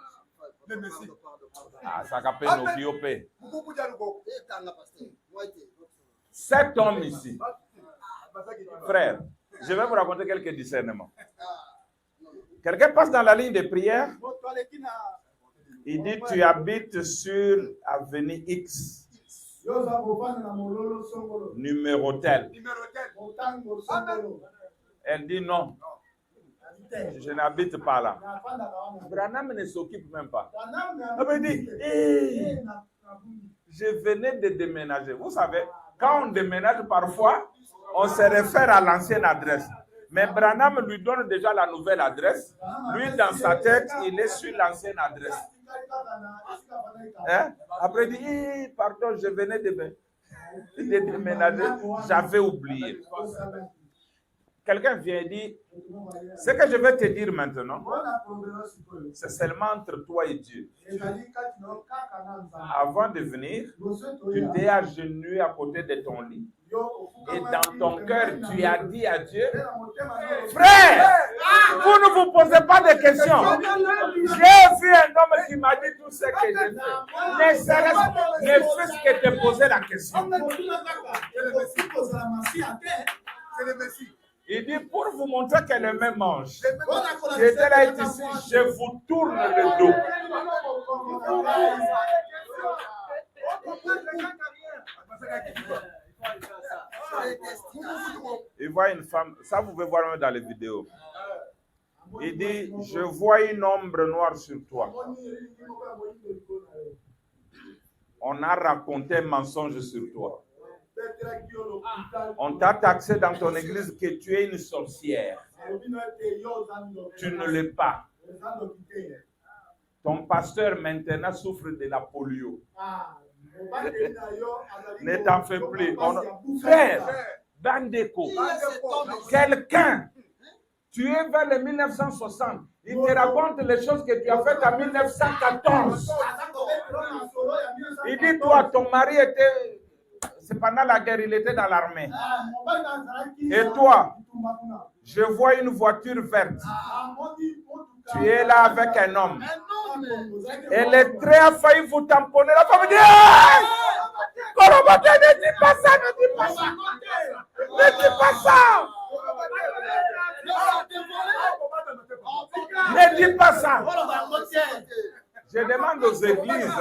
Le Messie. Ah, ça capte nos kiopé. Cet homme ici, frère, je vais vous raconter quelques discernements. Quelqu'un passe dans la ligne de prière, il dit, tu habites sur avenue X, numéro tel. Elle dit non, je n'habite pas là. Branham ne s'occupe même pas. Elle dit, je venais de déménager. Vous savez, quand on déménage parfois, on se réfère à l'ancienne adresse. Mais Branham lui donne déjà la nouvelle adresse. Lui, dans sa tête, il est sur l'ancienne adresse. Hein? Après, il dit, pardon, je venais de déménager, j'avais oublié. Quelqu'un vient et dit, ce que je vais te dire maintenant, c'est seulement entre toi et Dieu. Avant de venir, tu t'es agenouillé à côté de ton lit. Et dans ton cœur, tu as dit à Dieu, frère, vous ne vous posez pas de questions. J'ai vu un homme qui m'a dit tout ce que j'ai fait. Ne fût-ce que te poser la question. Il dit, pour vous montrer que le même ange, j'étais là ici, je vous tourne le dos. Il voit une femme, ça vous pouvez voir même dans les vidéos. Il dit, je vois une ombre noire sur toi. On a raconté un mensonge sur toi. On t'a taxé dans ton église que tu es une sorcière. Tu ne l'es pas. Ton pasteur maintenant souffre de la polio. Ne t'en fais plus. Frère, Bandeko, quelqu'un, tu es vers le 1960. Il te raconte les choses que tu as faites en 1914. Il dit, toi, ton mari était... C'est pendant la guerre, il était dans l'armée. Et toi, je vois une voiture verte. Tu es là avec un homme. Et le trait a failli vous tamponner. La femme dit, Korobote, ne dis pas ça, ne dis pas ça. Ne dis pas ça. Ne dis pas ça. Je demande aux églises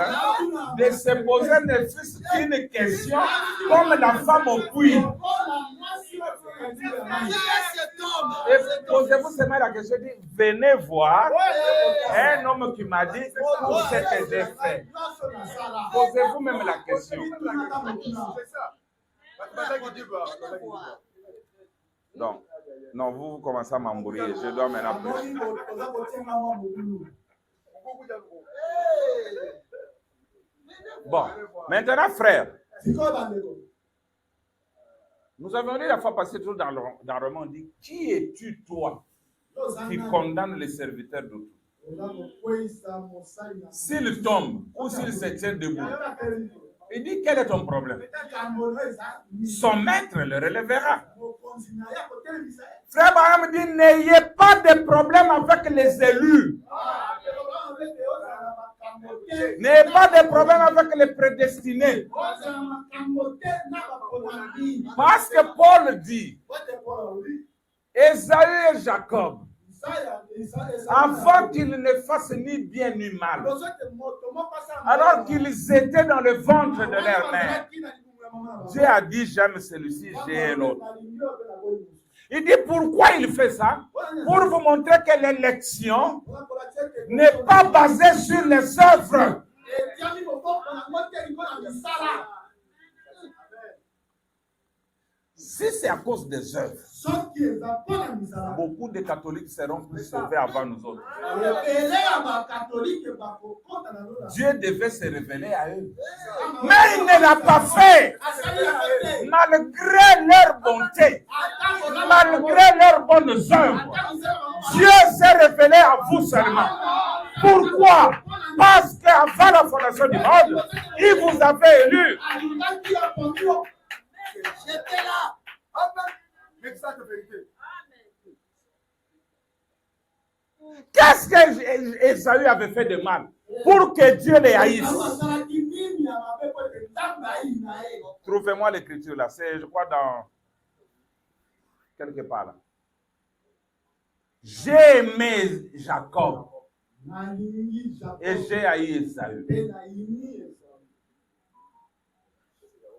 de se poser ne fût-ce qu'une question comme la femme au puits. Et posez-vous seulement la question, venez voir un homme qui m'a dit tout ce que j'ai fait. Posez-vous même la question. Donc, non, vous commencez à m'embrouiller. Je dois maintenant plus. Bon, maintenant, frère, nous avons lu la fois passée toujours dans le roman, on dit, qui es-tu toi qui condamne les serviteurs d'autrui? S'il tombe ou s'il se tient debout, il dit, quel est ton problème? Son maître le relèvera. Frère Abraham dit, n'ayez pas de problème avec les élus. N'ayez pas de problème avec les prédestinés. Parce que Paul dit, Ésaü et Jacob avant qu'ils ne fassent ni bien ni mal, alors qu'ils étaient dans le ventre de leur mère. Dieu a dit, j'aime celui-ci, j'ai l'autre. Il dit, pourquoi il fait ça? Pour vous montrer que l'élection n'est pas basée sur les œuvres. Si c'est à cause des œuvres, beaucoup de catholiques seront plus sauvés avant nous autres. Dieu devait se révéler à eux. Mais il ne l'a pas fait. Malgré leur bonté, malgré leurs bonnes œuvres, Dieu s'est révélé à vous seulement. Pourquoi? Parce qu'avant la fondation du monde, il vous avait élu. J'étais là. Amen. Qu'est-ce que Ésaü avait fait de mal pour que Dieu les haïsse? Trouvez-moi l'écriture là. C'est, je crois, dans quelque part là. J'ai aimé Jacob et j'ai haï Ésaü.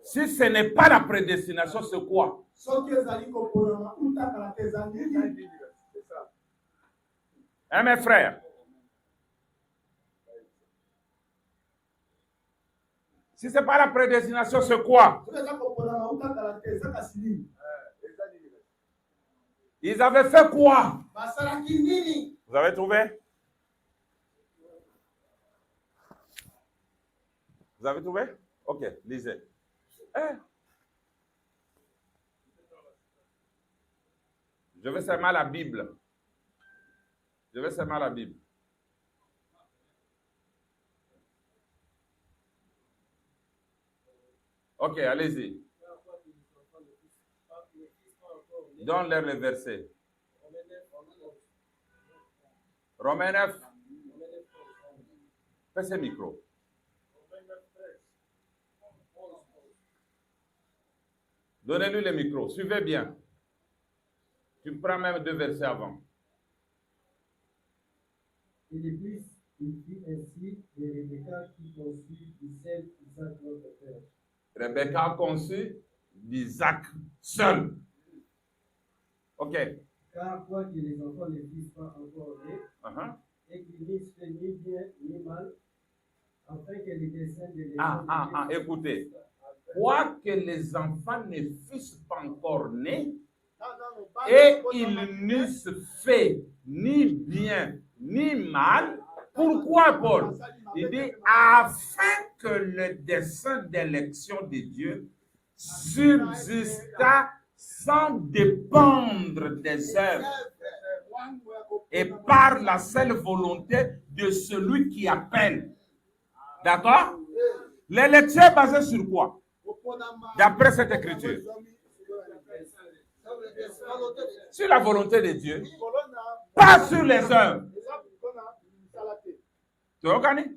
Si ce n'est pas la prédestination, c'est quoi? Hein, mes frères? Si ce n'est pas la prédestination, c'est quoi? Ils avaient fait quoi? Vous avez trouvé? Vous avez trouvé? Ok, lisez. Je vais seulement la Bible. Je vais seulement la Bible. Ok, allez-y. Donne-leur le verset. Romains 9. Fais ce micro. Donnez-lui le micro. Suivez bien. Tu prends même 2 versets avant. Et de plus, il fit ainsi de Rebecca qui conçut d'Isaac notre père. Rebecca a conçu d'Isaac seul. Ok. Car quoique les enfants ne fussent pas encore nés, et qu'ils n'eussent fait ni bien ni mal, afin que les desseins de l'éternel écoutez. Quoique les enfants ne fussent pas encore nés, et ils n'eussent fait ni bien ni mal. Pourquoi, Paul? Il dit, afin que le dessein d'élection de Dieu subsista sans dépendre des œuvres et par la seule volonté de celui qui appelle. D'accord? L'élection est basée sur quoi? D'après cette écriture. Sur la volonté de Dieu, pas sur les œuvres. Tu reconnais?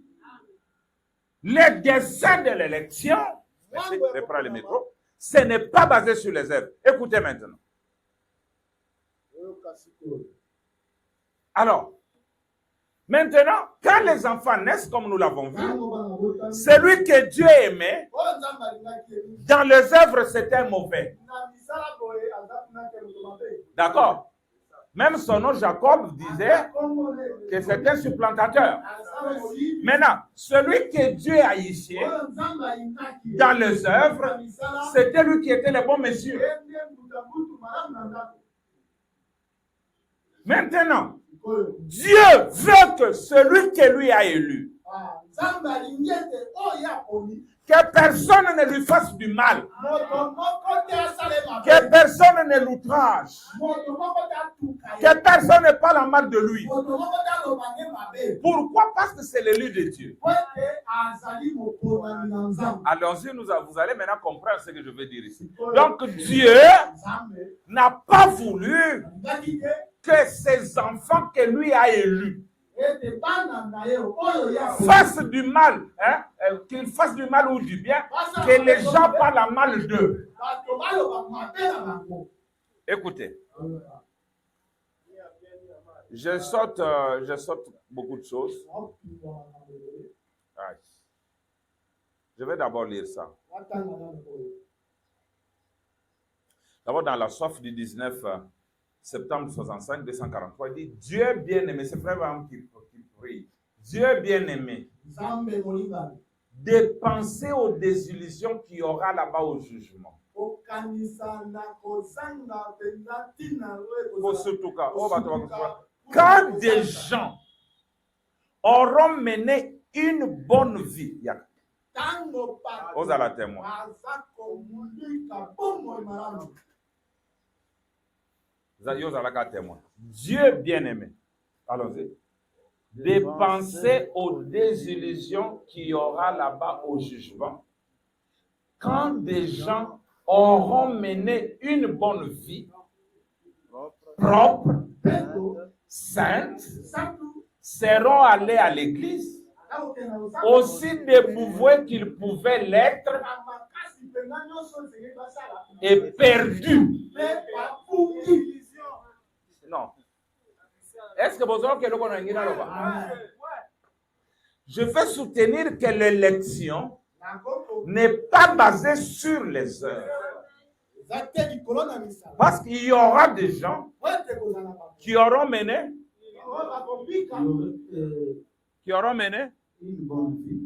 Le dessein de l'élection, reprends le micro, ce n'est pas basé sur les œuvres. Écoutez maintenant. Alors, maintenant, quand les enfants naissent, comme nous l'avons vu, celui que Dieu aimait, dans les œuvres, c'était mauvais. D'accord? Même son nom Jacob disait que c'était un supplantateur. Maintenant, celui que Dieu a haïssé dans les œuvres, c'était lui qui était le bon monsieur. Maintenant, Dieu veut que celui que lui a élu, que personne ne lui fasse du mal, que personne ne l'outrage, que personne ne parle en mal de lui. Pourquoi? Parce que c'est l'élu de Dieu. Allons-y, vous allez maintenant comprendre ce que je veux dire ici. Donc Dieu n'a pas voulu que ses enfants que lui a élus fassent du mal, qu'ils fassent du mal ou du bien, que les gens parlent mal d'eux. Écoutez, Je saute beaucoup de choses. Ouais. Je vais d'abord lire ça. D'abord, dans la soif du 19 septembre 65, 243, il dit Dieu bien-aimé, c'est Frère Abraham qui prie. Dieu bien-aimé, de penser aux désillusions qu'il y aura là-bas au jugement. Quand des gens auront mené une bonne vie, aux à la témoin. Dieu bien-aimé, allons-y, de penser aux désillusions qu'il y aura là-bas au jugement. Quand des gens auront mené une bonne vie, propre, sainte, seront allés à l'église, aussi dévoués qu'ils pouvaient l'être, et perdus. Non. Est-ce que vous avez Je veux soutenir que l'élection n'est pas basée sur les heures. Parce qu'il y aura des gens qui auront mené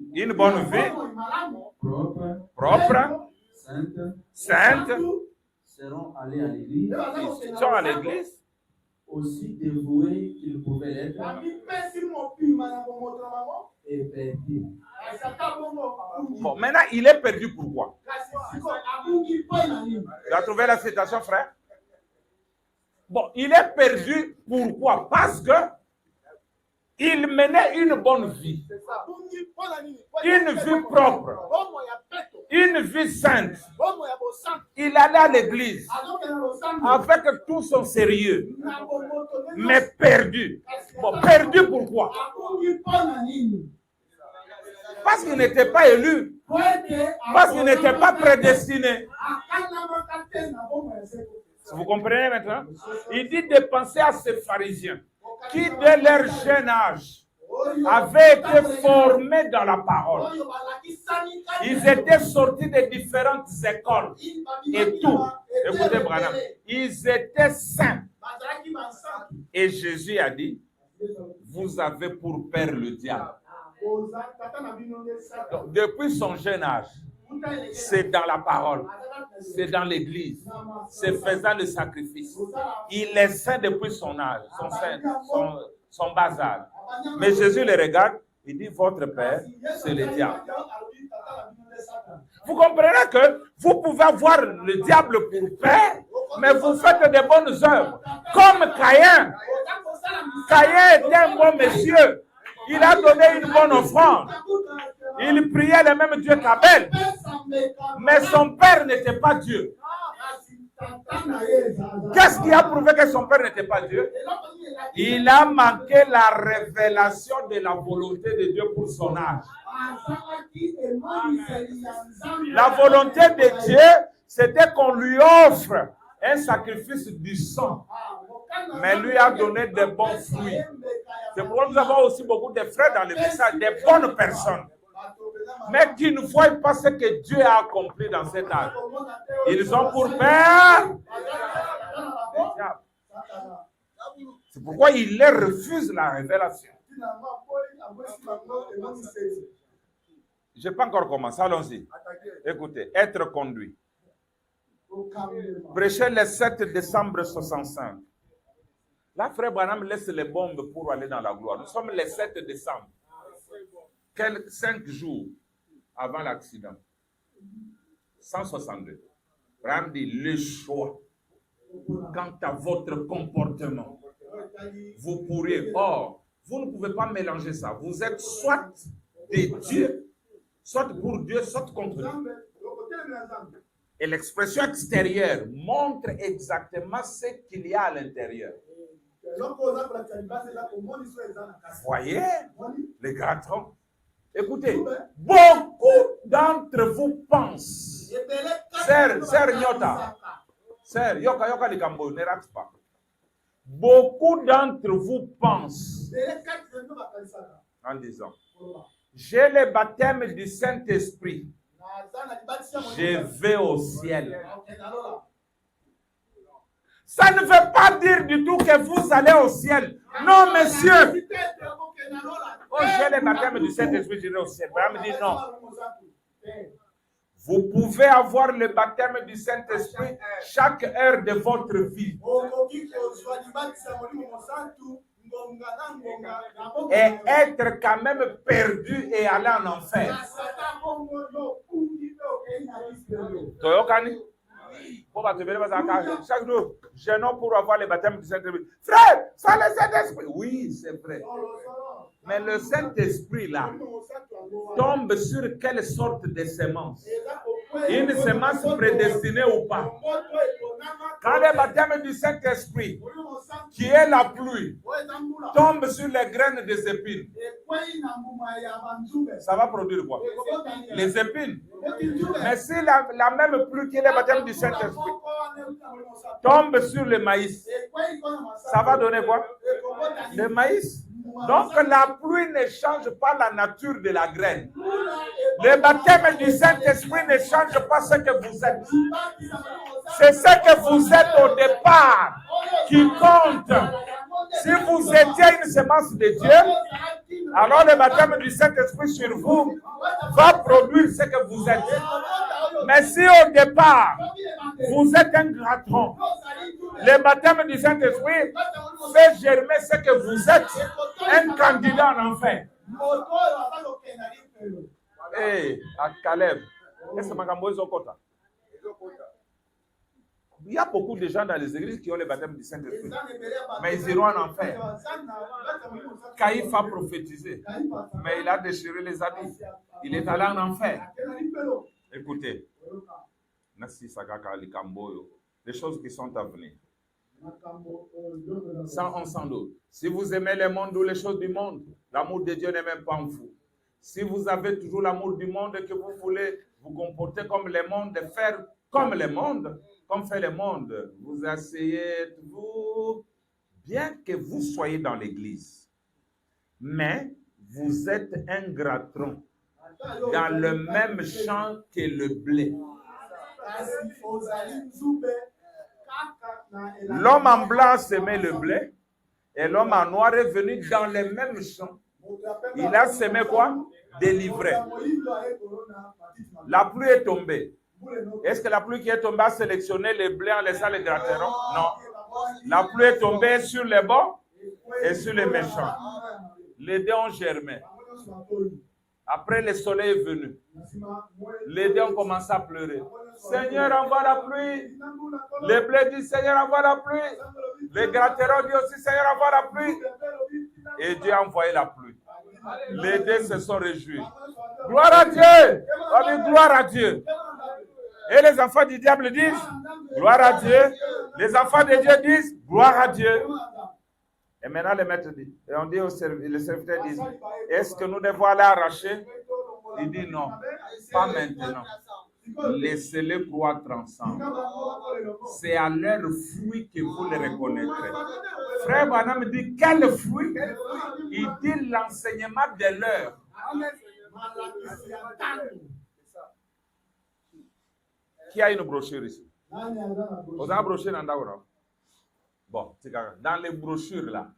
une bonne vie propre, sainte, seront allés à l'église. Ils sont à l'église. Aussi dévoués qu'ils pouvaient l'être. Et perdus. Bon, maintenant, il est perdu pourquoi? Tu as trouvé la citation, frère? Bon, il est perdu pourquoi? Parce que il menait une bonne vie. Une vie propre. Une vie sainte. Il allait à l'église avec tout son sérieux. Mais perdu. Bon, perdu pourquoi? Parce qu'il n'était pas élu. Parce qu'il n'était pas prédestiné. Vous comprenez maintenant? Il dit de penser à ces pharisiens qui, dès leur jeune âge, avaient été formés dans la parole. Ils étaient sortis de différentes écoles et tout. Écoutez, Branham, ils étaient saints. Et Jésus a dit, vous avez pour père le diable. Donc, depuis son jeune âge, c'est dans la parole, c'est dans l'église, c'est faisant le sacrifice. Il est saint depuis son âge, son bas âge. Mais Jésus le regarde, il dit, votre père, c'est le diable. Vous comprenez que vous pouvez avoir le diable pour père, mais vous faites de bonnes œuvres. Comme Caïn. Caïn était un bon monsieur. Il a donné une bonne offrande. Il priait le même Dieu qu'Abel. Mais son père n'était pas Dieu. Qu'est-ce qui a prouvé que son père n'était pas Dieu? Il a manqué la révélation de la volonté de Dieu pour son âge. La volonté de Dieu, c'était qu'on lui offre un sacrifice du sang. Mais lui a donné de bons fruits. C'est pourquoi nous avons aussi beaucoup de frères dans le message, des bonnes personnes, mais qui ne voient pas ce que Dieu a accompli dans cet âge. Ils ont pour père le diable. C'est pourquoi il leur refuse la révélation. Je n'ai pas encore commencé, allons-y. Écoutez, être conduit. Prêcher le 7 décembre 65. Là, Frère Branham laisse les bombes pour aller dans la gloire. Nous sommes le 7 décembre. 5 jours avant l'accident. 162. Branham dit, le choix. Quant à votre comportement, vous pourriez. Or, vous ne pouvez pas mélanger ça. Vous êtes soit de Dieu, soit pour Dieu, soit contre Dieu. Et l'expression extérieure montre exactement ce qu'il y a à l'intérieur. Voyez les gratons. Écoutez, beaucoup d'entre vous pensent. Sœur Nyota, sœur Yoka Likambo, ne rate pas. Beaucoup d'entre vous pensent en disant, j'ai le baptême du Saint-Esprit, je vais au ciel. Ça ne veut pas dire du tout que vous allez au ciel. Non, monsieur. Oh, j'ai le baptême du Saint-Esprit, je vais au ciel. Abraham dit non. Vous pouvez avoir le baptême du Saint-Esprit chaque heure de votre vie. Et être quand même perdu et aller en enfer. Chaque jour, jeûnons pour avoir le baptême du Saint-Esprit. Frère, ça le Saint-Esprit. Oui, c'est vrai. Mais le Saint-Esprit là tombe sur quelle sorte de semence? Une semence prédestinée ou pas? Quand le baptême du Saint-Esprit, qui est la pluie, tombe sur les graines des épines, ça va produire quoi? Les épines. Mais si la même pluie qui est le baptême du Saint-Esprit tombe sur le maïs, ça va donner quoi? Le maïs. Donc la pluie ne change pas la nature de la graine. Le baptême du Saint-Esprit ne change pas ce que vous êtes. C'est ce que vous êtes au départ qui compte. Si vous étiez une semence de Dieu, alors le baptême du Saint-Esprit sur vous va produire ce que vous êtes. Mais si au départ, vous êtes un gratron, le baptême du Saint-Esprit fait germer ce que vous êtes, un candidat en enfer. Hey, à Caleb, est-ce que il y a beaucoup de gens dans les églises qui ont le baptême du Saint-Esprit, mais ils iront en enfer. Caïphe a prophétisé, mais il a déchiré les habits. Il est allé en enfer. Écoutez, les choses qui sont à venir. Sans doute. Si vous aimez le monde ou les choses du monde, l'amour de Dieu n'est même pas en vous. Si vous avez toujours l'amour du monde et que vous voulez vous comporter comme le monde, faire comme le monde, comme fait le monde, vous asseyez-vous, bien que vous soyez dans l'église, mais vous êtes un gratron dans le même champ que le blé. L'homme en blanc semait le blé et l'homme en noir est venu dans le même champ. Il a semé quoi? Délivré. La pluie est tombée. Est-ce que la pluie qui est tombée a sélectionné les blés en laissant les gratterons? Non. La pluie est tombée sur les bons et sur les méchants. Les deux ont germé. Après, le soleil est venu. Les deux ont commencé à pleurer. Seigneur, envoie la pluie. Les blés disent, Seigneur, envoie la pluie. Les gratterons disent aussi, Seigneur, envoie la pluie. Et Dieu a envoyé la pluie. Les deux se sont réjouis. Gloire à Dieu. Gloire à Dieu. Et les enfants du diable disent, gloire à Dieu. Les enfants de Dieu disent, gloire à Dieu. Et maintenant, le maître dit, et on dit les serviteurs disent, est-ce que nous devons aller arracher? Il dit non, pas maintenant. Laissez-les croître ensemble. C'est à leur fruit que vous les reconnaîtrez. Frère Branham dit, quel fruit? Il dit l'enseignement de l'heure. Qui a une brochure ici? Vous avez une brochure dans Daoura? Bon, dans les brochures là,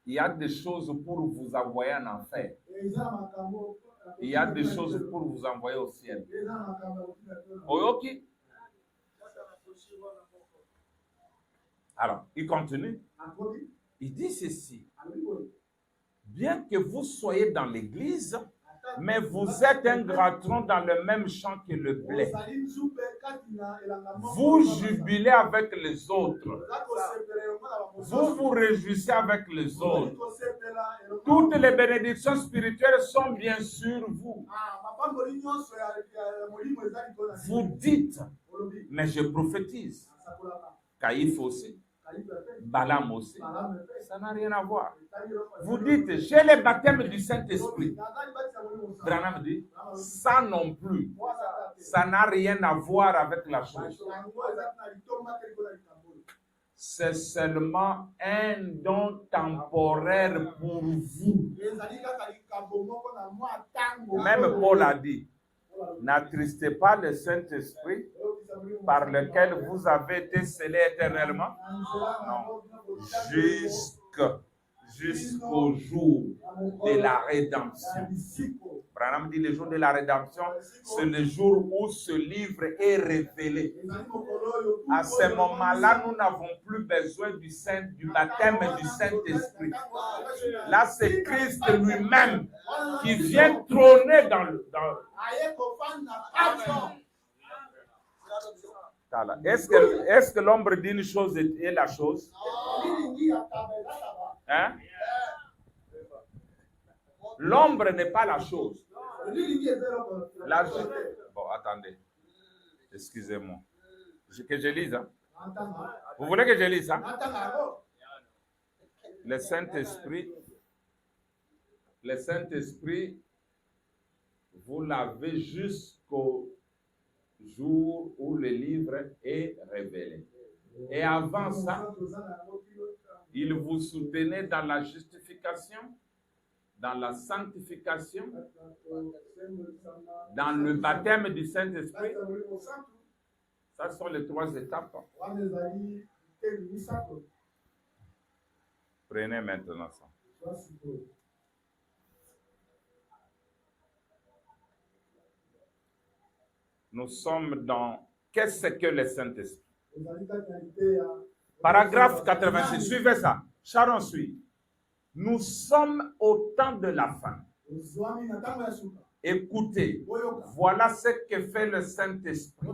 il y a des choses pour vous envoyer en enfer. Il y a des choses pour vous envoyer au ciel. Ok? Alors, il continue. Il dit ceci. Bien que vous soyez dans l'église, mais vous êtes un gratron dans le même champ que le blé. Vous jubilez avec les autres. Vous vous réjouissez avec les autres. Toutes les bénédictions spirituelles sont bien sûr vous. Vous dites, mais je prophétise. Caïphe aussi. Balaam aussi. Ça n'a rien à voir. Vous dites, j'ai le baptême du Saint-Esprit. Branham dit, ça non plus. Ça n'a rien à voir avec la chose. c'est seulement un don temporaire pour vous. Même Paul a dit, n'attristez pas le Saint-Esprit par lequel vous avez été scellés éternellement. Non. Jusqu'au jour de la rédemption. Branham dit le jour de la rédemption, c'est le jour où ce livre est révélé. À ce moment-là, nous n'avons plus besoin du baptême du Saint-Esprit. Là, c'est Christ lui-même qui vient trôner dans le... Est-ce que l'ombre d'une chose est la chose? Hein? L'ombre n'est pas la chose. Bon, attendez. Excusez-moi. Que je lise. Hein? Vous voulez que je lise? Hein? Le Saint-Esprit, vous l'avez jusqu'au jour où le livre est révélé. Et avant ça, il vous soutenait dans la justification, dans la sanctification, dans le baptême du Saint-Esprit. Ça sont les 3 étapes. Prenez maintenant ça. Nous sommes dans qu'est-ce que le Saint-Esprit? Paragraphe 86. Suivez ça. Sharon suit. Nous sommes au temps de la fin. Écoutez, voilà ce que fait le Saint-Esprit.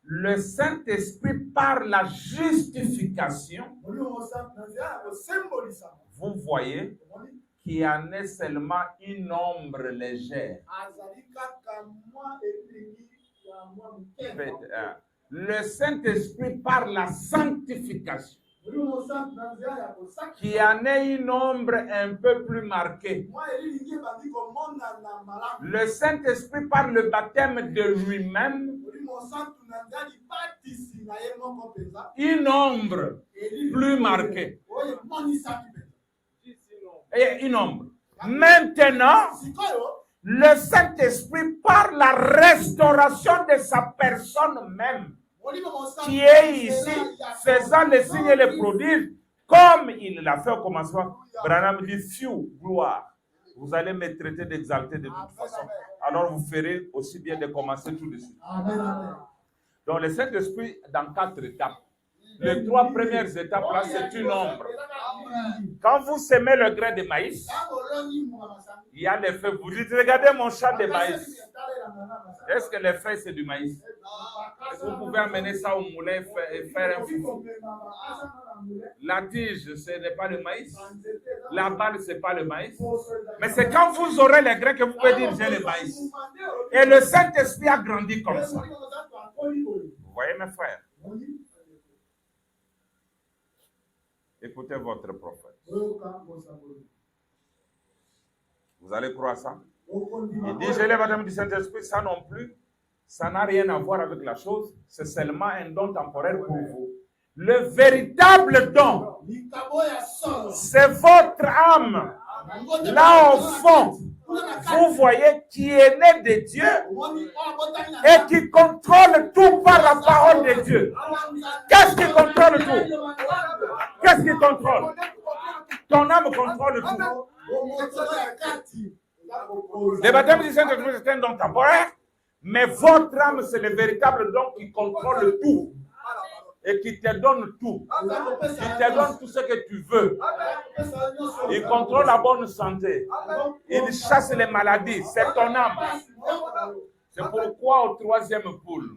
Le Saint-Esprit, par la justification, vous voyez qu'il y en a seulement une ombre légère. Le Saint-Esprit, par la sanctification, qui en est une ombre un peu plus marquée. Le Saint-Esprit, par le baptême de lui-même, une ombre plus marquée. Et une ombre. Maintenant, le Saint-Esprit, par la restauration de sa personne même, qui est ici, faisant les signes et les prodiges, comme il l'a fait au commencement. Branham dit, gloire. Vous allez me traiter d'exalté de toute façon. Alors vous ferez aussi bien de commencer tout de suite. Donc le Saint-Esprit dans 4 étapes. Les 3 premières étapes là, c'est une ombre. Quand vous semez le grain de maïs, il y a les feuilles. Vous dites, regardez mon champ de maïs. Est-ce que les feuilles c'est du maïs? Est-ce que vous pouvez amener ça au moulin et faire un foufou? La tige, ce n'est pas le maïs. La balle, ce n'est pas le maïs. Mais c'est quand vous aurez les grains que vous pouvez dire j'ai le maïs. Et le Saint-Esprit a grandi comme ça. Vous voyez mes frères? Écoutez votre prophète. Vous allez croire ça? Il dit, j'ai le baptême du Saint-Esprit, ça non plus. Ça n'a rien à voir avec la chose. C'est seulement un don temporaire pour vous. Le véritable don, c'est votre âme. Là au fond, vous voyez qui est né de Dieu et qui contrôle tout par la parole de Dieu. Qu'est-ce qui contrôle tout? Qu'est-ce qui contrôle? Ton âme contrôle tout. Le baptême du Saint-Esprit, c'est un don temporaire, mais votre âme, c'est le véritable don qui contrôle tout et qui te donne tout. Il te donne tout ce que tu veux. Il contrôle la bonne santé. Il chasse les maladies. C'est ton âme. C'est pourquoi au 3e poule,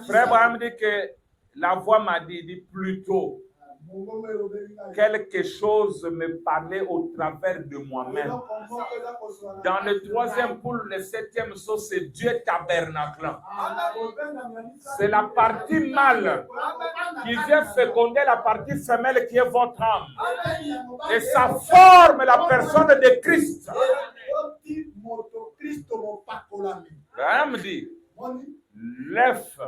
Frère Abraham dit que la voix m'a dit plutôt quelque chose me parlait au travers de moi-même. Dans le 3e poule, le 7e saut, c'est Dieu tabernacle. C'est la partie mâle qui vient féconder la partie femelle qui est votre âme. Et ça forme la personne de Christ. Abraham dit, l'œuf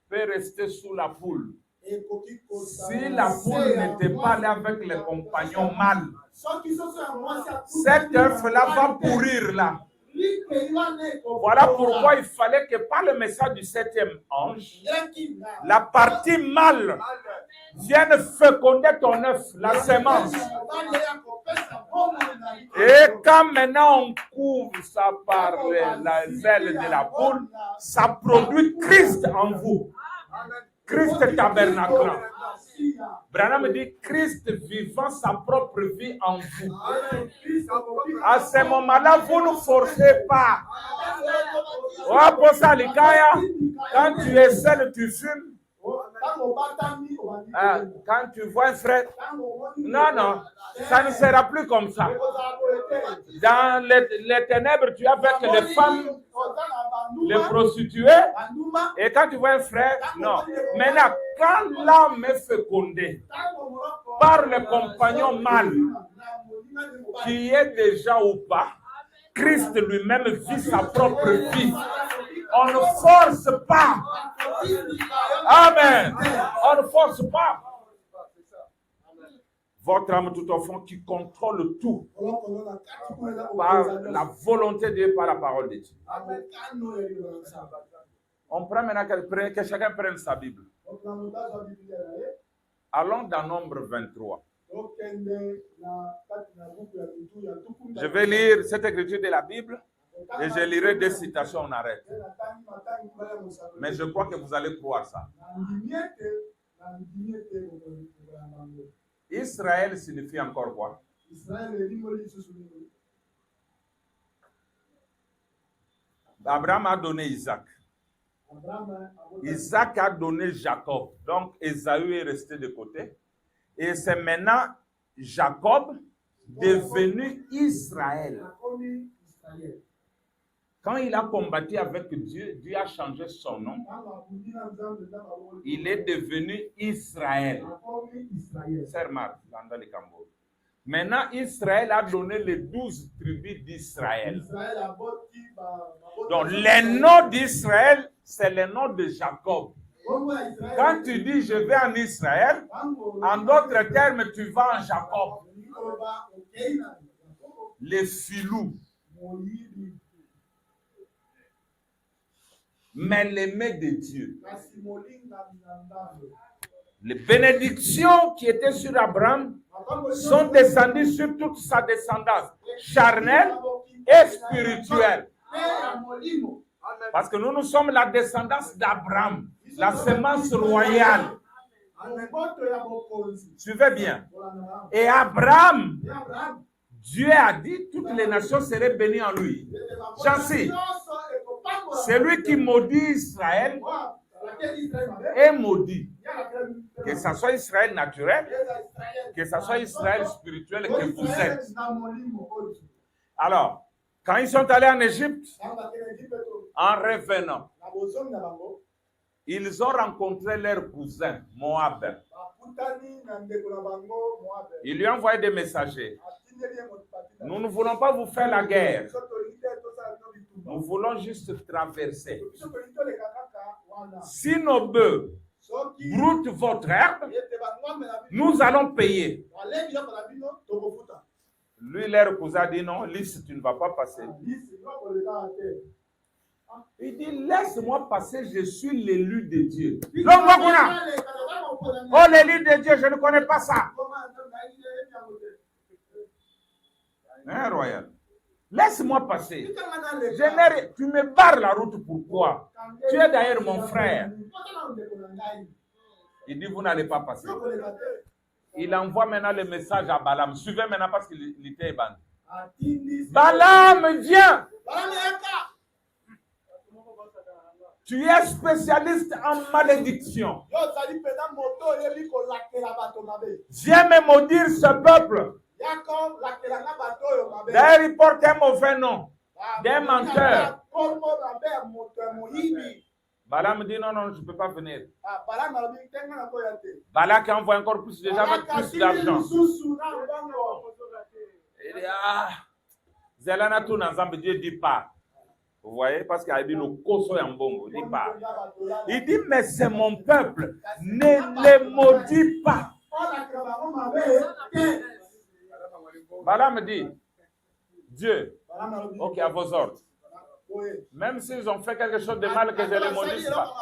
peut resté sous la poule. Si la poule n'était pas allée avec les compagnons mâles, cet œuf-là va pourrir là. Voilà pourquoi il fallait que par le message du 7e ange, la partie mâle vienne féconder ton œuf, la sémence. Et quand maintenant on couvre ça par les ailes de la poule, ça produit Christ en vous. Christ tabernacle. Branham dit Christ vivant sa propre vie en vous. À ce moment-là, vous ne forcez pas. Quand tu es seul, tu fumes. Quand tu vois un frère, non, ça ne sera plus comme ça. Dans les ténèbres, tu es avec les femmes, les prostituées, et quand tu vois un frère, non. Maintenant, quand l'âme est fécondée par le compagnon mâle, qui est déjà ou pas, Christ lui-même vit sa propre vie. On ne force pas. Amen. On ne force pas. Votre âme tout au fond qui contrôle tout par la volonté de Dieu, par la parole de Dieu. On prend maintenant que chacun prenne sa Bible. Allons dans Nombre 23. Je vais lire cette écriture de la Bible et je lirai des citations, on arrête. Mais je crois que vous allez croire ça. Israël signifie encore quoi? Abraham a donné Isaac. Isaac a donné Jacob. Donc Ésaü est resté de côté. Et c'est maintenant Jacob devenu Israël. Quand il a combattu avec Dieu, Dieu a changé son nom. Il est devenu Israël. Maintenant, Israël a donné les 12 tribus d'Israël. Donc, les noms d'Israël, c'est le nom de Jacob. Quand tu dis je vais en Israël, en d'autres termes, tu vas en Jacob. Les filous. Mais l'aimé de Dieu. Les bénédictions qui étaient sur Abraham sont descendues sur toute sa descendance, charnelle et spirituelle. Parce que nous sommes la descendance d'Abraham, la semence royale. Suivez bien. Et Abraham, Dieu a dit toutes les nations seraient bénies en lui. J'en sais. C'est lui qui maudit Israël est maudit. Que ce soit Israël naturel, que ce soit Israël spirituel que vous êtes. Alors, quand ils sont allés en Égypte, en revenant, ils ont rencontré leur cousin, Moab. Ils lui ont envoyé des messagers. Nous ne voulons pas vous faire la guerre. Nous voulons juste traverser. Si nos bœufs broutent votre herbe, nous allons payer. Lui, leur cousin a dit non, Lys, tu ne vas pas passer. Il dit, laisse-moi passer, je suis l'élu de Dieu. Oh, l'élu de Dieu, je ne connais pas ça. Hein, royal? Laisse-moi passer. Tu me barres la route, pourquoi? Tu es d'ailleurs mon frère. Il dit, vous n'allez pas passer. Il envoie maintenant le message à Balaam. Suivez maintenant parce qu'il était bandit. Balaam, viens. Tu es spécialiste en malédiction. Viens me maudire ce peuple. D'ailleurs, il porte un mauvais nom. Des menteurs. Balaam dit non, non, je ne peux pas venir. Balak envoie encore plus déjà avec plus d'argent. Il dit, Zelana tout Dieu dit pas. Vous voyez, parce qu'il a dit le koso yambongo. Il dit pas. Il dit, mais c'est mon peuple. Ne les maudis pas. Balaam dit, Dieu, ok, à vos ordres. Même s'ils ont fait quelque chose de mal, que je les maudisse pas.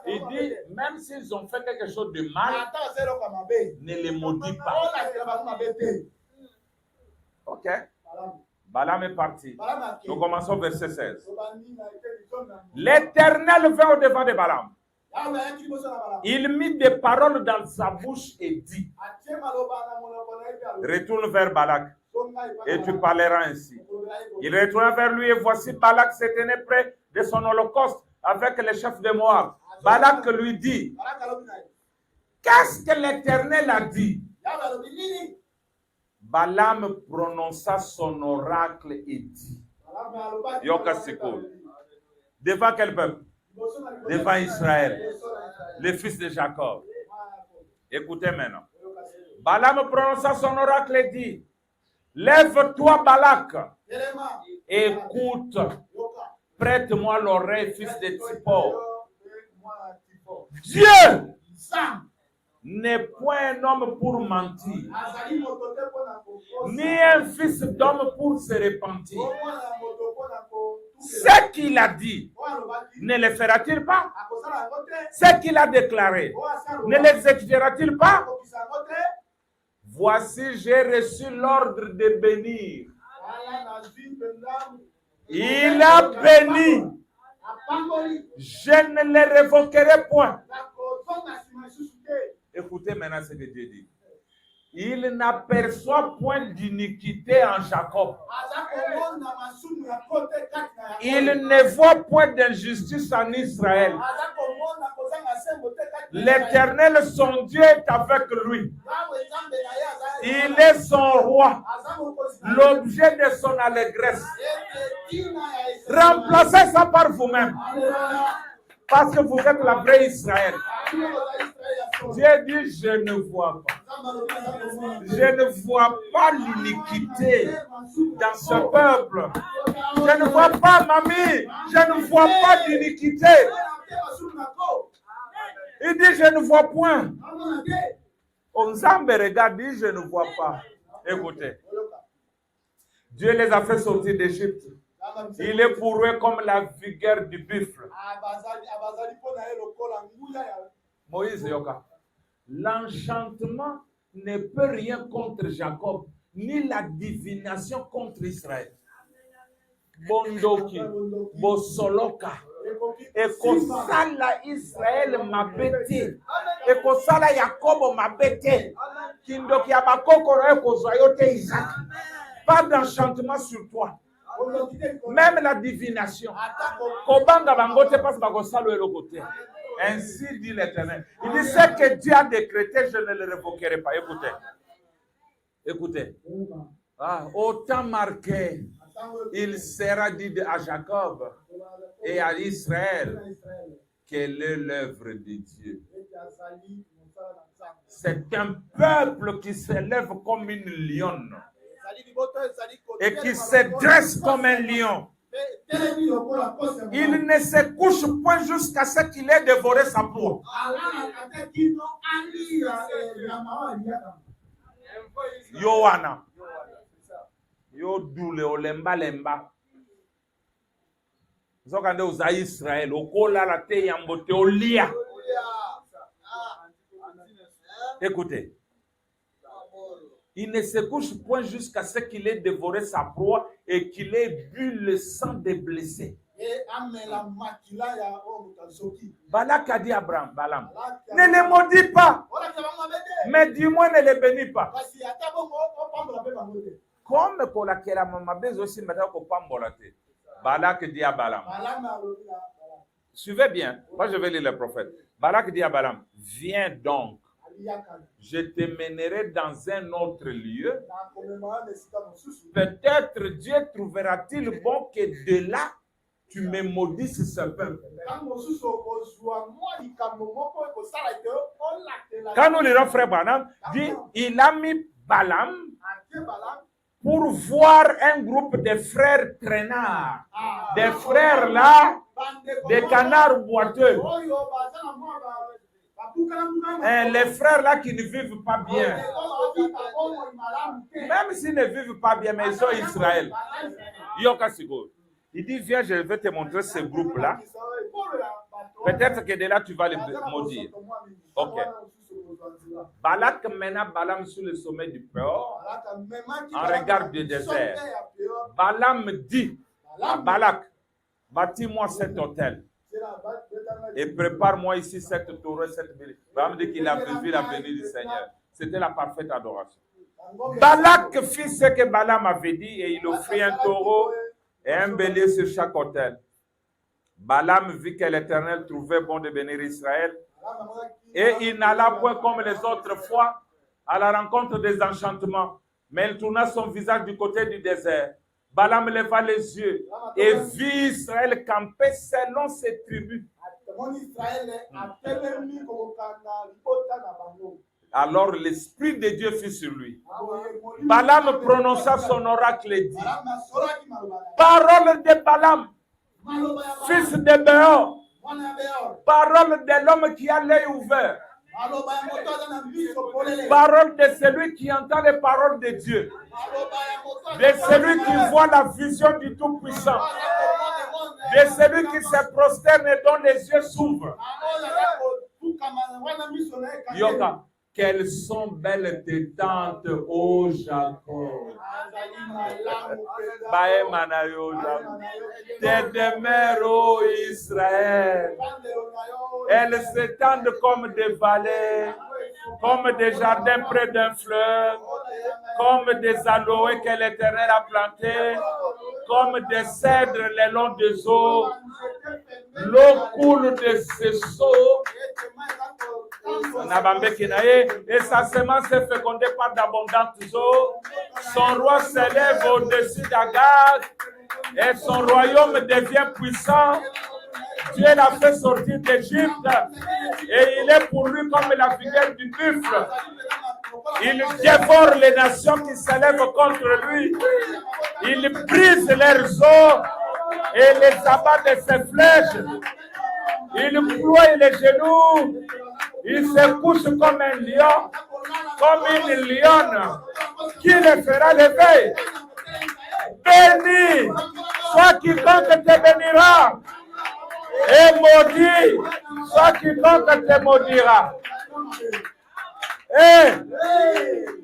Il dit, même s'ils ont fait quelque chose de mal, ne les maudis pas. Ok. Balaam est parti. Nous commençons verset 16. L'Éternel vint au-devant de Balaam. Il mit des paroles dans sa bouche et dit, retourne vers Balak et tu parleras ainsi. Il retourna vers lui et voici Balak se tenait près de son holocauste avec les chefs de Moab. Balak lui dit, qu'est-ce que l'Éternel a dit? Balaam prononça son oracle et dit, Yokasiko, devant quel peuple? Devant Israël, les fils de Jacob. Écoutez maintenant. Balaam prononça son oracle et dit, lève-toi Balak, écoute, prête-moi l'oreille, fils de Tsippor. Dieu n'est point un homme pour mentir, ni un fils d'homme pour se repentir. Ce qu'il a dit, ne le fera-t-il pas? Ce qu'il a déclaré, ne l'exécutera-t-il pas? Voici, j'ai reçu l'ordre de bénir. Il a béni. Je ne le révoquerai point. Écoutez maintenant ce que Dieu dit. Il n'aperçoit point d'iniquité en Jacob. Il ne voit point d'injustice en Israël. L'Éternel, son Dieu, est avec lui. Il est son roi, l'objet de son allégresse. Remplacez ça par vous-même. Parce que vous êtes la vraie Israël. Dieu dit, je ne vois pas. Je ne vois pas l'iniquité dans ce peuple. Je ne vois pas, mamie. Je ne vois pas d'iniquité. Il dit, je ne vois point. Onzambe regarde, dit, je ne vois pas. Écoutez. Dieu les a fait sortir d'Égypte. Il est pour eux comme la vigueur du buffle. Moïse Yoka. L'enchantement ne peut rien contre Jacob, ni la divination contre Israël. Bondoki, Bosoloka. Et Kosala Israël m'a bêté. Et Kosala Jacob m'a bêté. Kindoki Abakoko Kozoyote Isaac. Pas d'enchantement sur toi. Même la divination. Kobanga Bangote passe Bagosalo et le côté. Ainsi dit l'Éternel. Il dit ce que Dieu a décrété, je ne le révoquerai pas. Écoutez. Écoutez. Ah, autant marqué, il sera dit à Jacob et à Israël quelle est l'œuvre de Dieu. C'est un peuple qui s'élève comme une lionne et qui se dresse comme un lion. Il ne se couche point jusqu'à ce qu'il ait dévoré sa proie. Yohana. Yo doule olemba lemba. Zokande uza Israël. Okola la te yambote olia. Écoutez. Il ne se couche point jusqu'à ce qu'il ait dévoré sa proie et qu'il ait bu le sang des blessés. Balak a dit à Balaam, ne les maudis pas, mais du moins ne les bénis pas. Comme pour la Keramamabez aussi, Balak dit à Balaam, suivez bien, moi je vais lire le prophète. Balak dit à Balaam, viens donc. Je te mènerai dans un autre lieu. Peut-être Dieu trouvera-t-il bon que de là, tu me maudisses ce peuple. Quand nous lirons frère Branham, dit, il a mis Balaam pour voir un groupe de frères traînards. Des frères là, des canards boiteux. Les frères là qui ne vivent pas bien. Même s'ils ne vivent pas bien, mais ils sont Israël. Il dit, viens, je vais te montrer ce groupe-là. Peut-être que de là, tu vas les maudire. Ok. Balak mena Balaam sur le sommet du Péor, en regard du désert. Balaam dit à Balak, bâtis-moi cet hôtel et prépare-moi ici cette tour, cette ville. Balaam dit qu'il a vu la venue du Seigneur. C'était la parfaite adoration. Balak fit ce que Balaam avait dit et il offrit un taureau et un bélier sur chaque hôtel. Balaam vit que l'Éternel trouvait bon de bénir Israël et il n'alla point comme les autres fois à la rencontre des enchantements, mais il tourna son visage du côté du désert. Balaam leva les yeux et vit Israël camper selon ses tribus. Alors l'Esprit de Dieu fut sur lui. Balaam prononça son oracle et dit, parole de Balaam, fils de Béor, parole de l'homme qui a l'œil ouvert, parole de celui qui entend les paroles de Dieu, de celui qui voit la vision du Tout-Puissant, de celui qui se prosterne et dont les yeux s'ouvrent. Yoka, quelles sont belles tes tentes, ô Jacob. Tes demeures, ô Israël. Elles s'étendent comme des vallées, comme des jardins près d'un fleuve, comme des aloés que l'Éternel a plantés, comme des cèdres le long des eaux. L'eau coule de ses seaux. Et sa semence est fécondée par d'abondantes eaux. Son roi s'élève au-dessus d'Agag et son royaume devient puissant. Dieu l'a fait sortir d'Égypte et il est pour lui comme la figure du buffle. Il dévore les nations qui s'élèvent contre lui. Il brise leurs os et les abat de ses flèches. Il ploie les genoux. Il se couche comme un lion, comme une lionne. Qui le fera lever? Béni soit quiconque te bénira. Et maudit soit quiconque te maudira.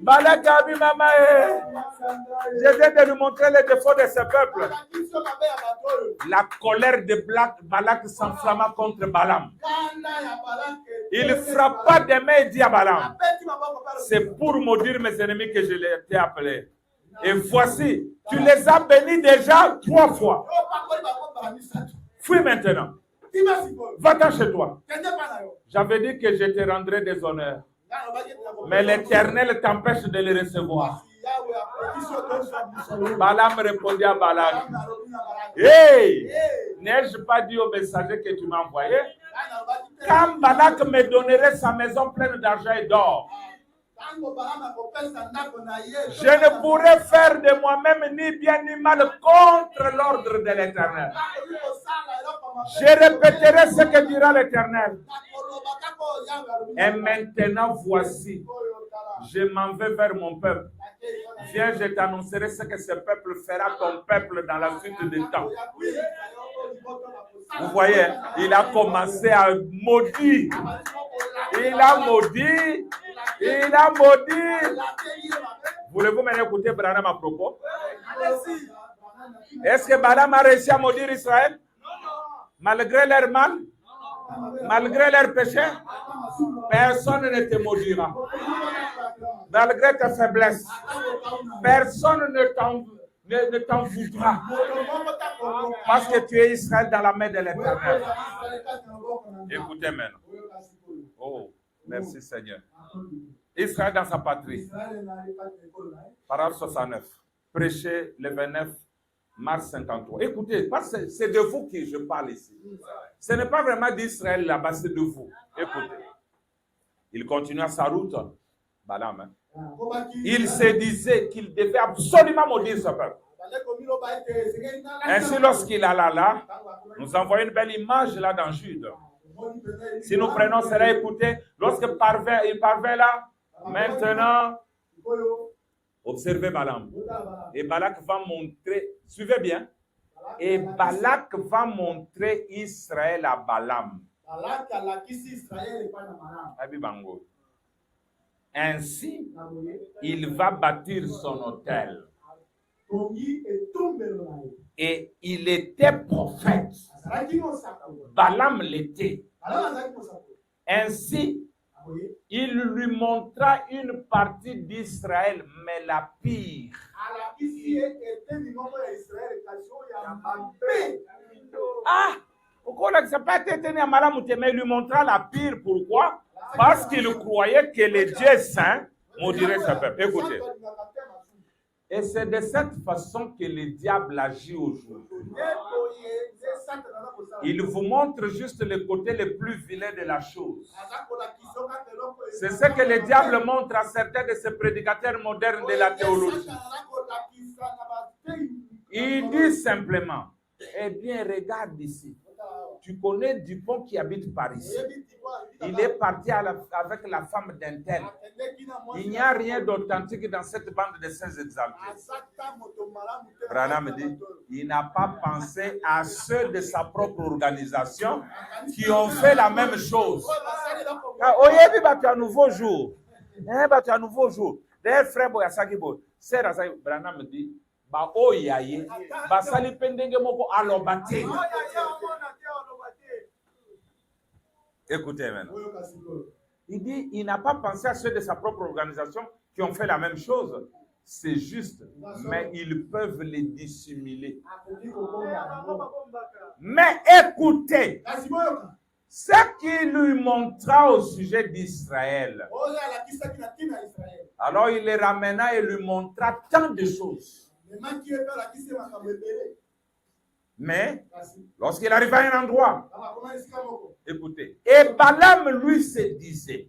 Balak a vu maman. Je viens de lui montrer les défauts de ce peuple. La colère de Balak s'enflamma contre Balaam. Il frappa des mains et dit à Balaam, c'est pour maudire mes ennemis que je l'ai appelé. Et voici, tu les as bénis déjà 3 fois. Fuis maintenant. Va-t'en chez toi. J'avais dit que je te rendrais des honneurs. Mais l'Éternel t'empêche de les recevoir. Balaam répondit à Balak, hey, n'ai-je pas dit au messager que tu m'as envoyé? Quand Balak me donnerait sa maison pleine d'argent et d'or, je ne pourrais faire de moi-même ni bien ni mal contre l'ordre de l'Éternel. Je répéterai ce que dira l'Éternel. Et maintenant, voici, je m'en vais vers mon peuple. Viens, je t'annoncerai ce que ce peuple fera ton peuple dans la suite du temps. Vous voyez, il a commencé à maudire. Il a maudit. Il a maudit. Voulez-vous m'écouter, Branham, à propos? Est-ce que Balaam a réussi à maudire Israël? Malgré leur mal? Malgré leur péché? Personne ne te maudira. Malgré tes faiblesses, personne ne t'en voudra. Parce que tu es Israël dans la main de l'Éternel. Écoutez maintenant. Oh, merci Seigneur. Israël dans sa patrie. Parole 69. Prêché le 29 mars 53. Écoutez, parce que c'est de vous que je parle ici. Ce n'est pas vraiment d'Israël là-bas, c'est de vous. Écoutez. Il continua sa route Balaam, hein. Il se disait qu'il devait absolument maudire ce peuple. Ainsi, lorsqu'il alla là, nous envoyons une belle image là dans Jude. Si nous prenons cela, écoutez, lorsqu'il parvint là, maintenant, observez Balaam. Et Balak va montrer, suivez bien, et Balak va montrer Israël à Balaam. Ainsi, il va bâtir son autel. Et il était prophète. Balaam l'était. Ainsi, il lui montra une partie d'Israël, mais la pire. Ah! Pourquoi il lui montra la pire? Pourquoi? Parce qu'il croyait que le Dieu saint maudirait ce peuple. Écoutez. Et c'est de cette façon que le diable agit aujourd'hui. Il vous montre juste le côté le plus vilain de la chose. C'est ce que le diable montre à certains de ces prédicateurs modernes de la théologie. Il dit simplement, eh bien, regarde ici. Tu connais Dupont qui habite par ici. Il est parti avec la femme d'un tel. Il n'y a rien d'authentique dans cette bande de saints exaltés. Branham dit, il n'a pas pensé à ceux de sa propre organisation qui ont fait la même chose. Oyebi batu à nouveau jour. Batu à nouveau jour. D'ailleurs, frère Boyasakibo, c'est Branham dit, ba oyaye, ba sali pendenge moko alobate. Écoutez maintenant. Il dit, il n'a pas pensé à ceux de sa propre organisation qui ont fait la même chose. C'est juste, mais ils peuvent les dissimuler. Mais écoutez, ce qu'il lui montra au sujet d'Israël. Alors il les ramena et lui montra tant de choses. Mais, lorsqu'il arriva à un endroit, écoutez, et Balaam lui se disait,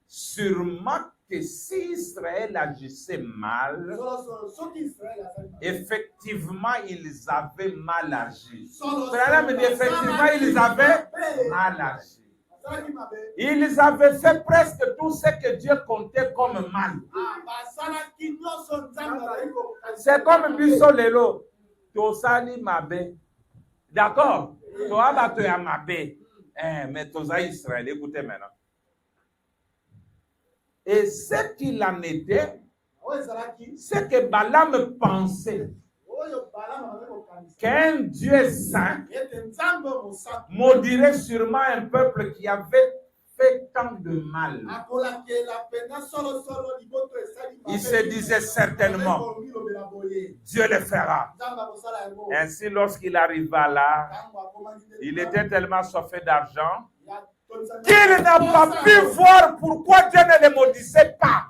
sûrement que si Israël agissait mal, effectivement, ils avaient mal agi. Balaam dit, effectivement, ils avaient mal agi. Ils avaient fait presque tout ce que Dieu comptait comme mal. C'est comme Bissolelo. Tosali Mabe. D'accord? Toi, tu es Mabe. Mais Tosa Israël, écoutez maintenant. Et ce qu'il en était, c'est que Balaam pensait qu'un Dieu saint maudirait sûrement un peuple qui avait fait tant de mal. Il se disait certainement, Dieu le fera. Ainsi, lorsqu'il arriva là, il était tellement soifé d'argent qu'il n'a pas pu voir pourquoi Dieu ne le maudissait pas.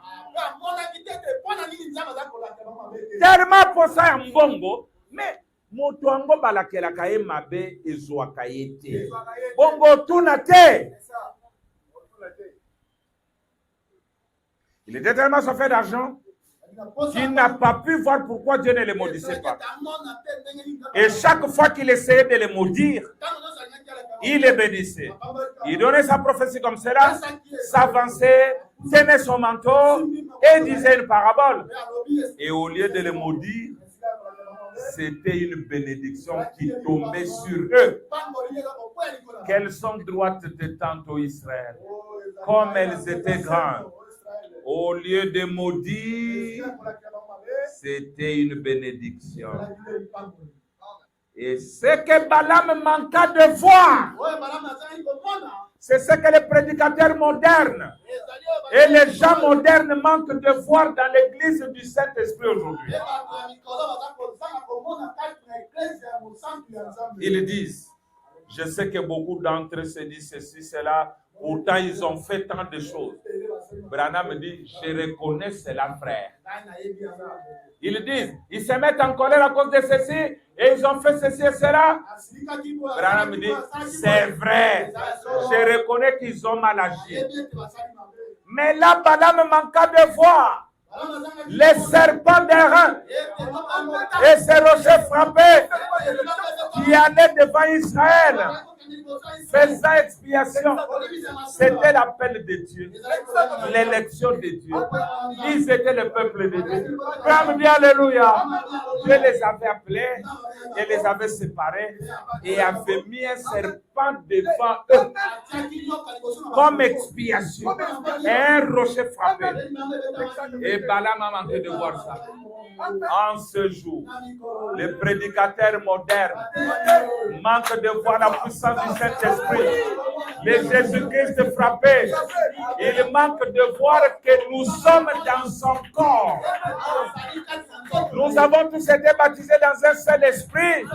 Tellement pour ça un bongo, mais motoango balakela kaye mabe ezwa kayete. Bongo tunate. Il était tellement soifé d'argent qu'il n'a pas pu voir pourquoi Dieu ne le maudissait pas. Et chaque fois qu'il essayait de le maudire, il le bénissait. Il donnait sa prophétie comme cela, s'avançait, tenait son manteau et disait une parabole. Et au lieu de le maudire, c'était une bénédiction qui tombait sur eux. Quelles sont droites tes tantes, ô Israël, comme elles étaient grandes. Au lieu de maudire, c'était une bénédiction. Et ce que Balaam manqua de voir, c'est ce que les prédicateurs modernes et les gens modernes manquent de voir dans l'église du Saint-Esprit aujourd'hui. Ils disent, je sais que beaucoup d'entre eux se disent ceci, cela, pourtant ils ont fait tant de choses. Branham dit, je reconnais cela, frère. Ils disent, ils se mettent en colère à cause de ceci, et ils ont fait ceci et cela. Branham dit, c'est vrai, je reconnais qu'ils ont mal agi. Mais là, Balaam manqua de voir les serpents d'airain et ces rochers frappés qui allaient devant Israël, faisant expiation. C'était l'appel de Dieu, l'élection de Dieu. Ils étaient le peuple de Dieu. Comme dit Alléluia, Dieu les avait appelés et les avait séparés et avait mis un serpent devant eux comme expiation et un rocher frappé. Et Balaam a manqué de voir ça. En ce jour, les prédicateurs modernes manquent de voir la puissance du Saint-Esprit. Les Jésus-Christ frappé, il manque de voir que nous sommes dans son corps. Nous avons tous été baptisés dans un seul esprit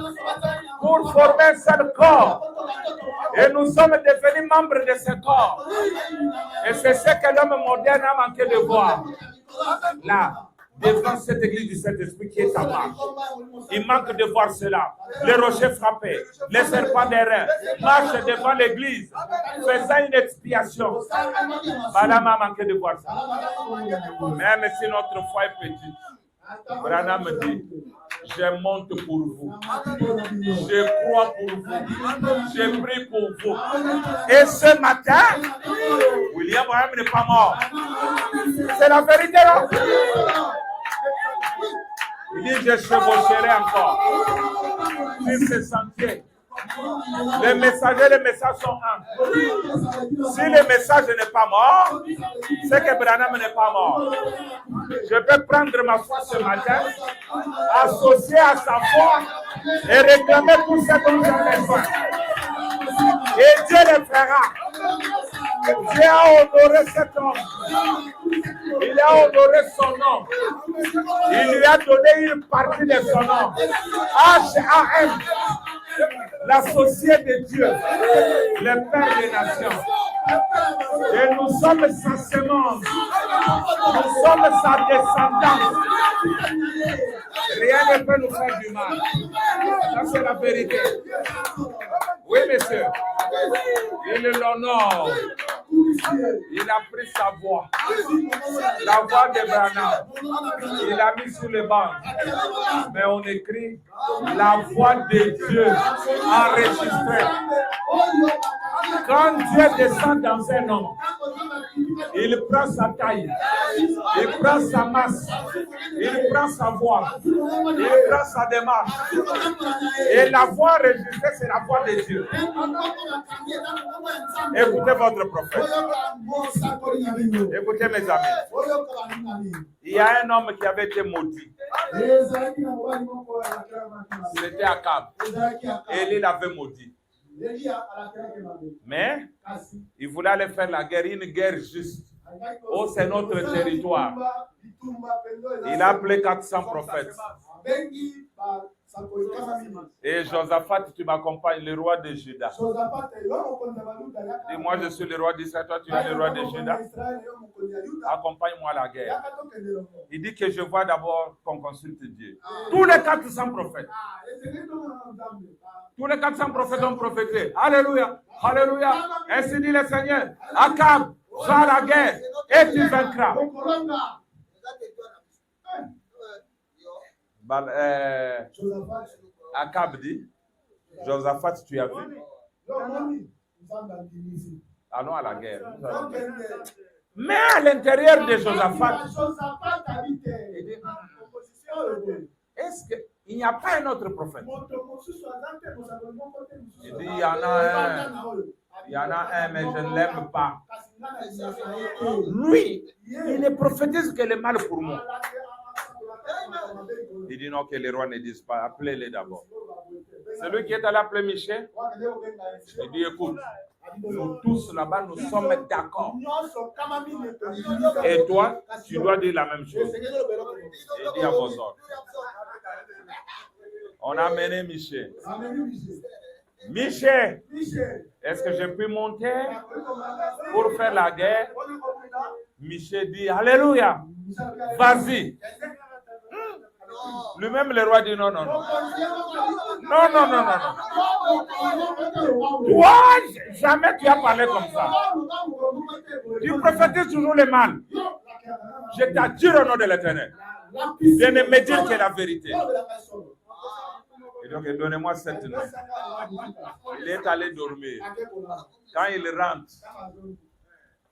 pour former un seul corps. Et nous sommes devenus membres de ce corps. Et c'est ce que l'homme moderne a manqué de voir. Là, devant cette église du Saint-Esprit qui est en marche. Il manque de voir cela. Les rochers frappés, les serpents d'airain marchent devant l'église, faisant une expiation. Balaam a manqué de voir ça. Même si notre foi est petite, Branham dit, je monte pour vous, je crois pour vous, je prie pour vous. Et ce matin, William Branham n'est pas mort. C'est la vérité là. Il dit, je chevaucherai encore sur ce sentier. Les messagers, les messages sont un. Si le message n'est pas mort, c'est que Branham n'est pas mort. Je peux prendre ma foi ce matin, associer à sa foi et réclamer tout ce dont j'ai besoin. Et Dieu le fera. Dieu a honoré cet homme. Il a honoré son nom. Il lui a donné une partie de son nom. H-A-M. L'associé de Dieu, le Père des nations. Et nous sommes sa semence. Nous sommes sa descendance. Rien ne peut nous faire du mal. Ça, c'est la vérité. Oui, monsieur. Il l'honore. Il a pris sa voix. La voix de Branham. Il l'a mis sur le banc. Mais on écrit la voix de Dieu enregistrée. Quand Dieu descend dans un homme, il prend sa taille, il prend sa masse, il prend sa voix, il prend sa démarche. Et la voix enregistrée, c'est la voix de Dieu. Écoutez votre prophète. Écoutez mes amis. Il y a un homme qui avait été maudit. C'était Akab. Élie l'avait maudit. Mais il voulait aller faire la guerre, une guerre juste. Oh, c'est notre territoire. Il a appelé 400 prophètes. Et Josaphat, tu m'accompagnes, le roi de Juda. Et moi, je suis le roi d'Israël, toi, tu es le roi de Juda. Accompagne-moi à la guerre. Il dit que je vois d'abord qu'on consulte Dieu. Tous les 400 prophètes. Tous les 400 prophètes ont prophétisé. Alléluia. Alléluia. Ainsi dit le Seigneur. Akab, va à la guerre et tu vaincras. Akab dit, Josaphat, tu as vu? Allons à la guerre. Mais à l'intérieur de Josaphat, il dit, est-ce qu'il n'y a pas un autre prophète? Il dit, il y en a un. Il y en a un, mais je ne l'aime pas. Lui, il ne prophétise que le mal pour moi. Il dit non, que les rois ne disent pas. Appelez-les d'abord. Celui qui est allé appeler Michel, il dit écoute, nous tous là-bas, nous sommes d'accord. Et toi, tu dois dire la même chose. Il dit à vos ordres. On a amené Michel. Michel, est-ce que je peux monter pour faire la guerre? Michel dit Alléluia, vas-y. Lui-même, le roi dit non, non, non. Non, non, non, non, non. Toi, jamais tu as parlé comme ça. Tu prophétises toujours le mal. Je t'attire au nom de l'Éternel. Viens de me dire que la vérité. Et donc, donnez-moi cette nuit. Il est allé dormir. Quand il rentre,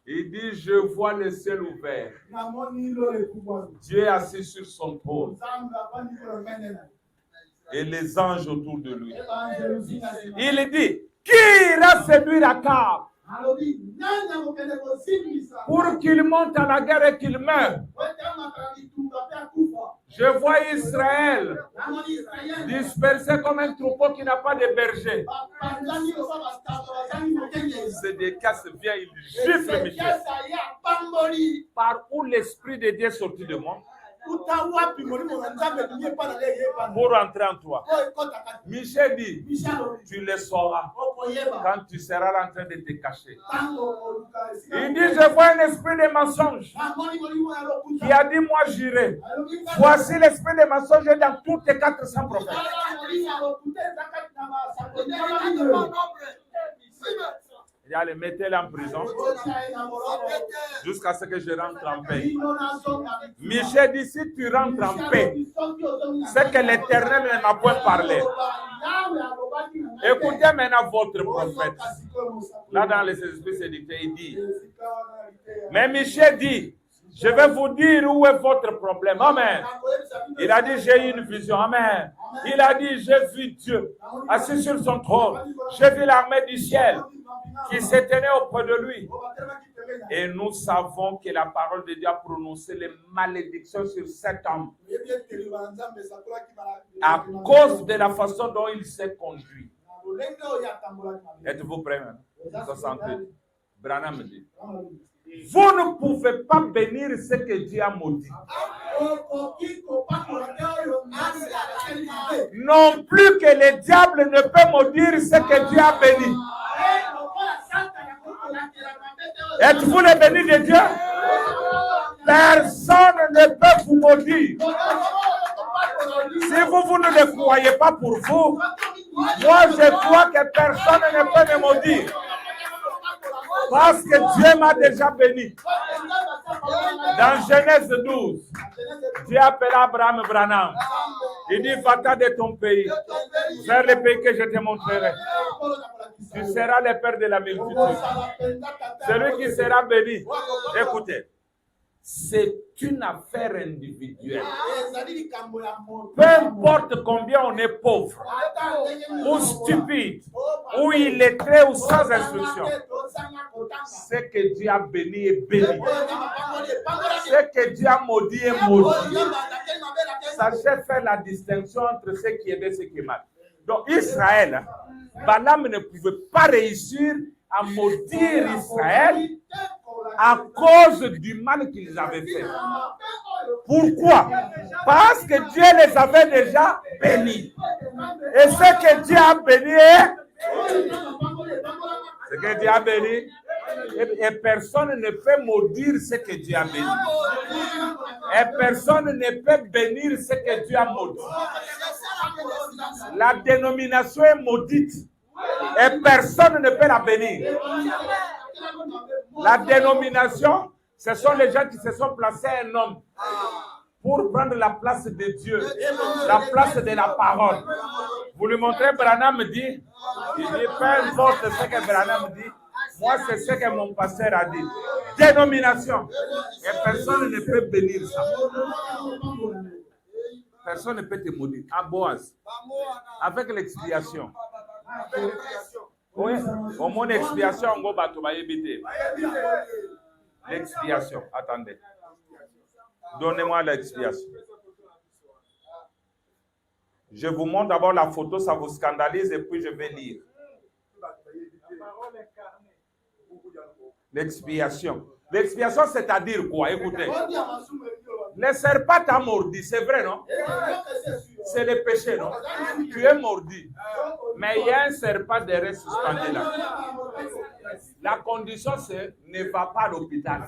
il dit, je vois le ciel ouvert. Dieu est assis sur son trône. Et les anges autour de lui. Il dit, qui ira séduire Akab pour qu'il monte à la guerre et qu'il meure? Je vois Israël dispersé comme un troupeau qui n'a pas de berger. C'est des casses viens, il gifle Michel. Par où l'Esprit de Dieu est sorti de moi? Pour rentrer en toi. Michel dit, tu le sauras quand tu seras en train de te cacher. Il dit, je vois un esprit de mensonge qui a dit, moi j'irai. Voici l'esprit de mensonge dans toutes les 400 prophètes. Et allez, mettez-le en prison jusqu'à ce que je rentre en paix. Michel dit, si tu rentres en paix, c'est que l'Éternel ne m'a point parlé. Écoutez maintenant votre prophète. Là, dans les esprits séducteurs, il dit, mais Michel dit, je vais vous dire où est votre problème. Amen. Il a dit, j'ai eu une vision. Amen. Il a dit, j'ai vu Dieu assis sur son trône. J'ai vu l'armée du ciel qui se tenait auprès de lui. Et nous savons que la parole de Dieu a prononcé les malédictions sur cet homme à cause de la façon dont il s'est conduit. Êtes-vous prêts maintenant? 68. Branham dit, vous ne pouvez pas bénir ce que Dieu a maudit. Non plus que le diable ne peut maudire ce que Dieu a béni. Êtes-vous les bénis de Dieu? Personne ne peut vous maudire. Si vous ne le croyez pas pour vous, moi je crois que personne ne peut me maudire. Parce que Dieu m'a déjà béni. Dans Genèse 12, Dieu appela Abraham Branham. Il dit, va-t'en de ton pays, vers le pays que je te montrerai. Tu seras le père de la multitude. Celui qui sera béni. Écoutez, c'est une affaire individuelle. Peu importe combien on est pauvre, ou stupide, ou illettré, ou sans instruction, ce que Dieu a béni est béni. Ce que Dieu a maudit est maudit. Sachez faire la distinction entre ce qui est bien et ce qui est mal. Donc Israël, Balaam ne pouvait pas réussir à maudire Israël à cause du mal qu'ils avaient fait. Pourquoi? Parce que Dieu les avait déjà bénis. Et ce que Dieu a béni est ce que Dieu a béni. Et personne ne peut maudire ce que Dieu a béni. Et personne ne peut bénir ce que Dieu a maudit. La dénomination est maudite. Et personne ne peut la bénir. La dénomination, ce sont les gens qui se sont placés un homme pour prendre la place de Dieu, la place de la parole. Vous lui montrez, Branham dit, il dit, peu importe ce que Branham dit, moi c'est ce que mon pasteur a dit. Dénomination. Et personne ne peut bénir ça. Personne ne peut te maudire. À Boaz, avec l'expiation. Oui, au moins l'expiation, on va éviter. L'expiation, attendez. Donnez-moi l'expiation. Je vous montre d'abord la photo, ça vous scandalise, et puis je vais lire. L'expiation. L'expiation, c'est-à-dire quoi? Écoutez. Le serpent t'a mordu, c'est vrai, non? C'est le péché, non? Tu es mordu. Mais il y a un serpent derrière suspendu là. La condition, c'est ne va pas à l'hôpital.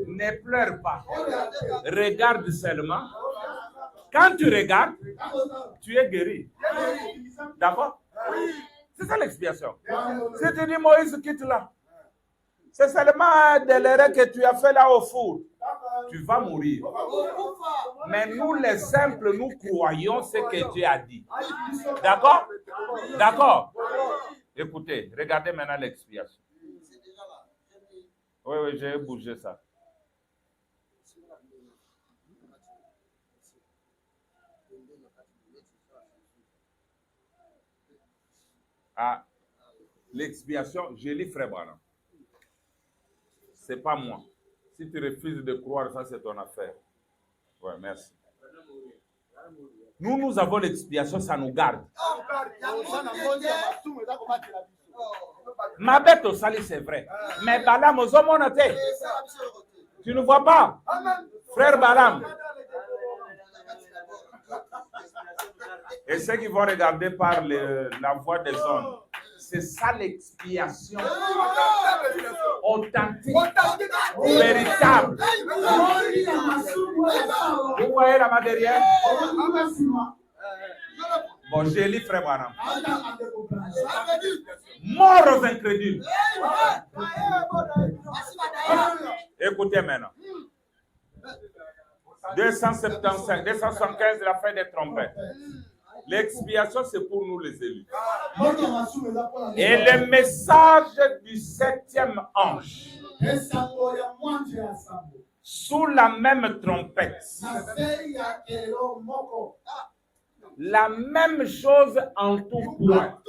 Ne pleure pas. Regarde seulement. Quand tu regardes, tu es guéri. D'accord? C'est ça l'expiation. Si tu dis Moïse, quitte là. C'est seulement de l'erreur que tu as fait là au four. Tu vas mourir. Mais nous, les simples, nous croyons ce que Dieu a dit. D'accord? D'accord? Écoutez, regardez maintenant l'expiation. Oui, oui, j'ai bougé ça. Ah, l'expiation, je lis Frère Branham. C'est pas moi. Si tu refuses de croire, ça c'est ton affaire. Ouais, merci. Nous avons l'expiation, ça nous garde. Ma bête au sali, c'est vrai. Mais Balaam, aux hommes, on a été. Tu ne vois pas? Frère Balaam. Et ceux qui vont regarder par la voix des hommes, c'est ça l'expiation authentique, véritable. Vous voyez là-bas derrière? Bon, j'ai lu Frère Branham. Mort aux incrédules. Écoutez maintenant. 275, 275, la fin des trompettes. L'expiation, c'est pour nous les élus. Et le message du 7e ange, sous la même trompette, la même chose en tout point.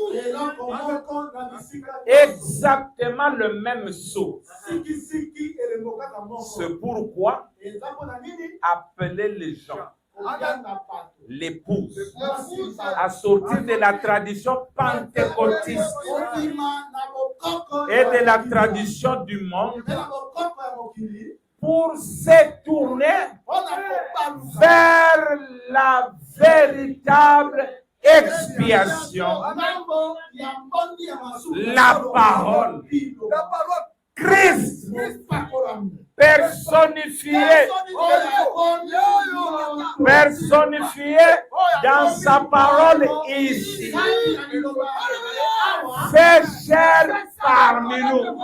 Exactement le même saut. C'est pourquoi appeler les gens, l'épouse, à sortir de la tradition pentecôtiste et de la tradition du monde pour se tourner vers la véritable expiation, la parole. Christ personnifié dans sa parole ici, fait chair parmi nous.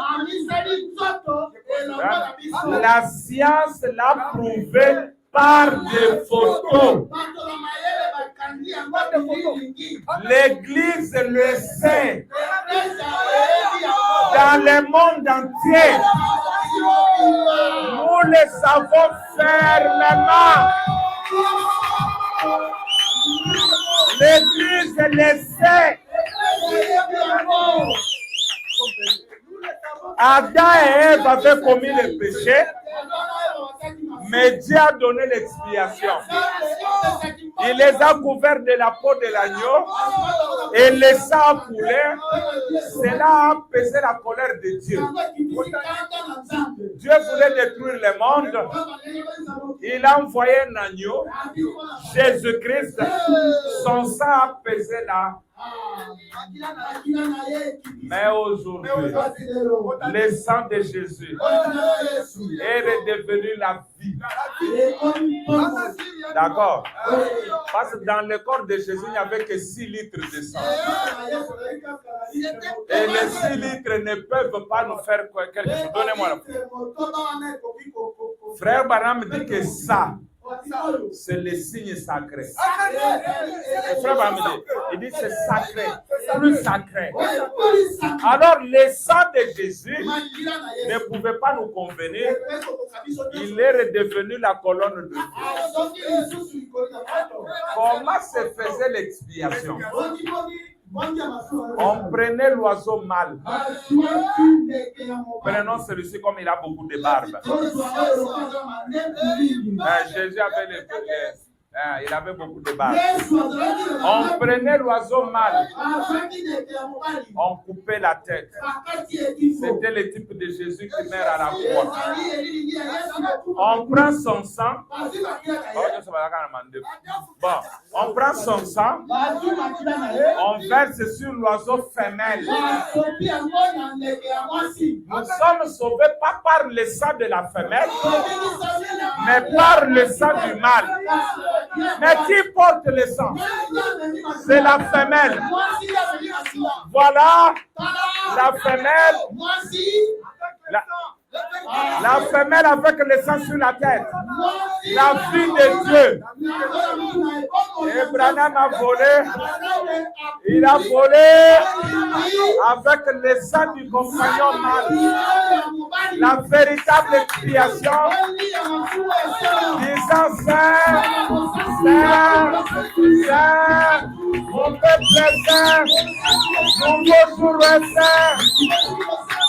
La science l'a prouvé par des photos. L'Église le sait. Dans le monde entier, nous le savons fermement. L'Église le sait. Adam et Ève avaient commis le péché, mais Dieu a donné l'expiation. Il les a couverts de la peau de l'agneau et le sang a coulé. Cela a apaisé la colère de Dieu. Dieu voulait détruire le monde. Il a envoyé un agneau, Jésus-Christ. Son sang a apaisé la. Mais aujourd'hui, le sang de Jésus est redevenu la vie. D'accord? Parce que dans le corps de Jésus, il n'y avait que 6 litres de sang. Et les 6 litres ne peuvent pas nous faire quelque chose. Donnez-moi la Frère Branham dit que ça, c'est le signe sacré. Frère Branham dit, il dit c'est sacré, plus sacré. Alors le sang de Jésus ne pouvait pas nous convenir. Il est redevenu la colonne de Dieu. Comment se faisait l'expiation? On prenait l'oiseau mâle. Prenons celui-ci comme il a beaucoup de barbe. Jésus avait il avait beaucoup de barbe. On prenait l'oiseau mâle. On coupait la tête. C'était le type de Jésus qui meurt à la croix. On prend son sang. Bon, on prend son sang. On verse sur l'oiseau femelle. Nous sommes sauvés pas par le sang de la femelle, mais par le sang du mâle. Mais qui porte le sang? C'est la femelle. Voilà la femelle. La femelle avec le sang sur la tête. La fille de Dieu. Et Branham a volé. Il a volé avec le sang du compagnon mâle. La véritable expiation. Disant Saint, Saint, Saint, mon peuple est saint, mon jour est saint,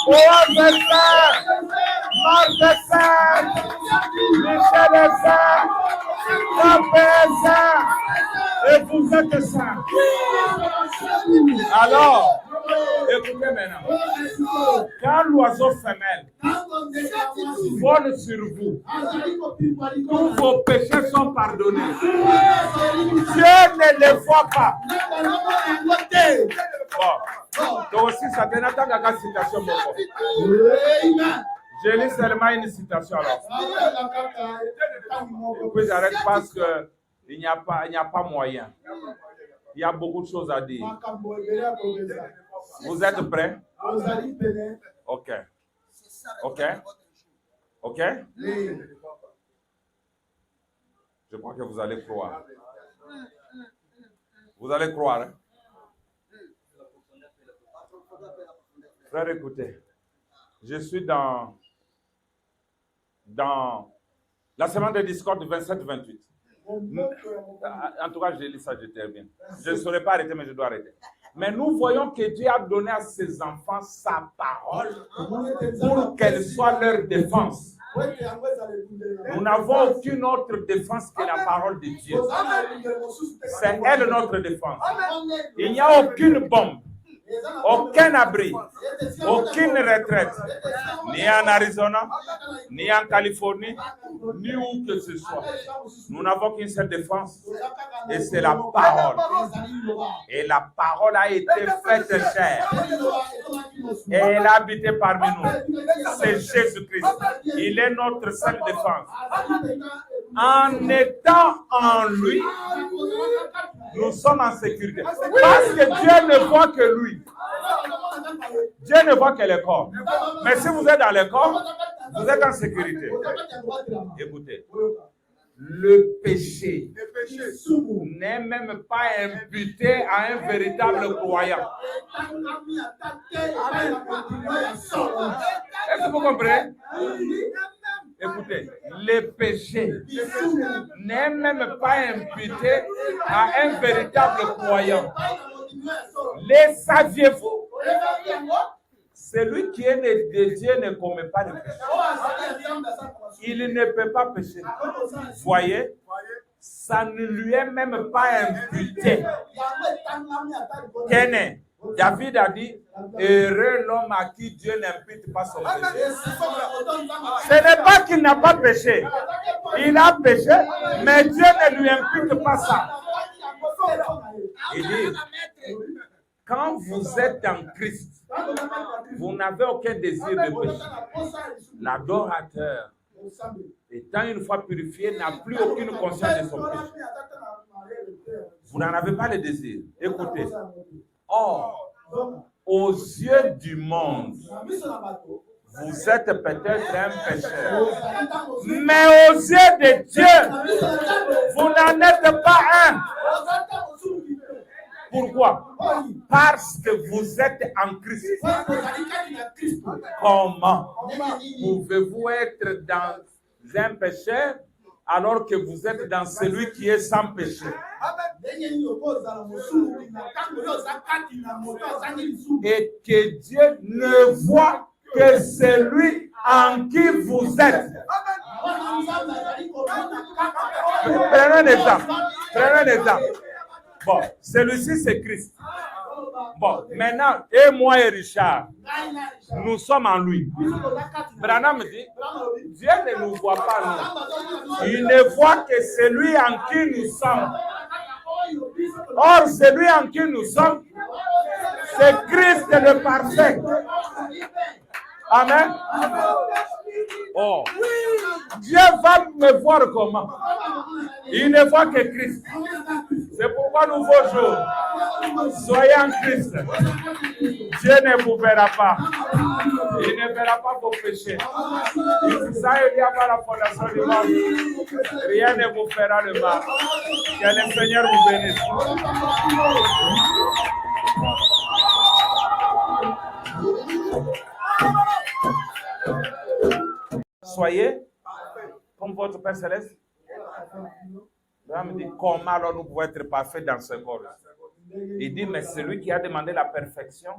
Boaz est saint, Marc est saint, Michel est saint, Pape est saint, et vous êtes saint. Alors, écoutez maintenant, quand l'oiseau femelle vole sur vous, tous vos péchés sont pardonnés. Dieu ne les voit pas. Bon, donc aussi ça donne à ta citation. Je lis seulement une citation alors. Et puis j'arrête parce que il n'y a pas moyen. Il y a beaucoup de choses à dire. Vous êtes prêts? Ok. Ok. Ok? Je crois que vous allez croire. Vous allez croire. Hein? Frère, écoutez. Je suis dans la semaine de discorde 27-28. En tout cas, je lis ça, je termine. Je ne saurais pas arrêter, mais je dois arrêter. Mais nous voyons que Dieu a donné à ses enfants sa parole pour qu'elle soit leur défense. Nous n'avons aucune autre défense que la parole de Dieu. C'est elle notre défense. Il n'y a aucune bombe, aucun abri, aucune retraite, ni en Arizona, ni en Californie, ni où que ce soit. Nous n'avons qu'une seule défense, et c'est la parole. Et la parole a été faite chair, et elle a habité parmi nous. C'est Jésus-Christ. Il est notre seule défense. En étant en lui, nous sommes en sécurité. Parce que Dieu ne voit que lui. Dieu ne voit que le corps. Mais si vous êtes dans le corps, vous êtes en sécurité. Écoutez, le péché n'est même pas imputé à un véritable croyant. Est-ce que vous comprenez? Écoutez, le péché n'est même pas imputé à un véritable croyant. Les saviez-vous? Celui qui est né de Dieu ne commet pas de péché. Il ne peut pas pécher. Voyez, ça ne lui est même pas imputé. Tenez, David a dit, heureux l'homme à qui Dieu n'impute pas son péché. Ce n'est pas qu'il n'a pas péché. Il a péché, mais Dieu ne lui impute pas ça. Il dit, quand vous êtes en Christ, vous n'avez aucun désir de péché. L'adorateur, étant une fois purifié, n'a plus aucune conscience de son péché. Vous n'en avez pas le désir. Écoutez. Or, aux yeux du monde, vous êtes peut-être un pécheur. Mais aux yeux de Dieu, vous n'en êtes pas un. Pourquoi? Parce que vous êtes en Christ. Comment pouvez-vous être dans un péché alors que vous êtes dans celui qui est sans péché? Et que Dieu ne voit que celui en qui vous êtes. Prenez un exemple. Prenez un exemple. Bon, celui-ci c'est Christ. Bon, maintenant, et moi et Richard, nous sommes en lui. Branham dit, Dieu ne nous voit pas nous. Il ne voit que celui en qui nous sommes. Or, celui en qui nous sommes, c'est Christ le parfait. Amen. Oh, Dieu va me voir comment? Il ne voit que Christ. C'est pourquoi nous jour, soyez en Christ. Dieu ne vous verra pas. Il ne verra pas vos péchés. Ça, il y a pas la fondation du monde. Rien ne vous fera le mal. Que le Seigneur vous bénisse. Soyez comme votre Père Céleste. Il me dit, comment alors nous pouvons être parfaits dans ce corps? Il dit, mais celui qui a demandé la perfection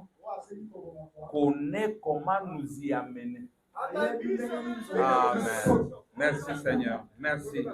connaît comment nous y amener. Amen. Merci Seigneur. Merci.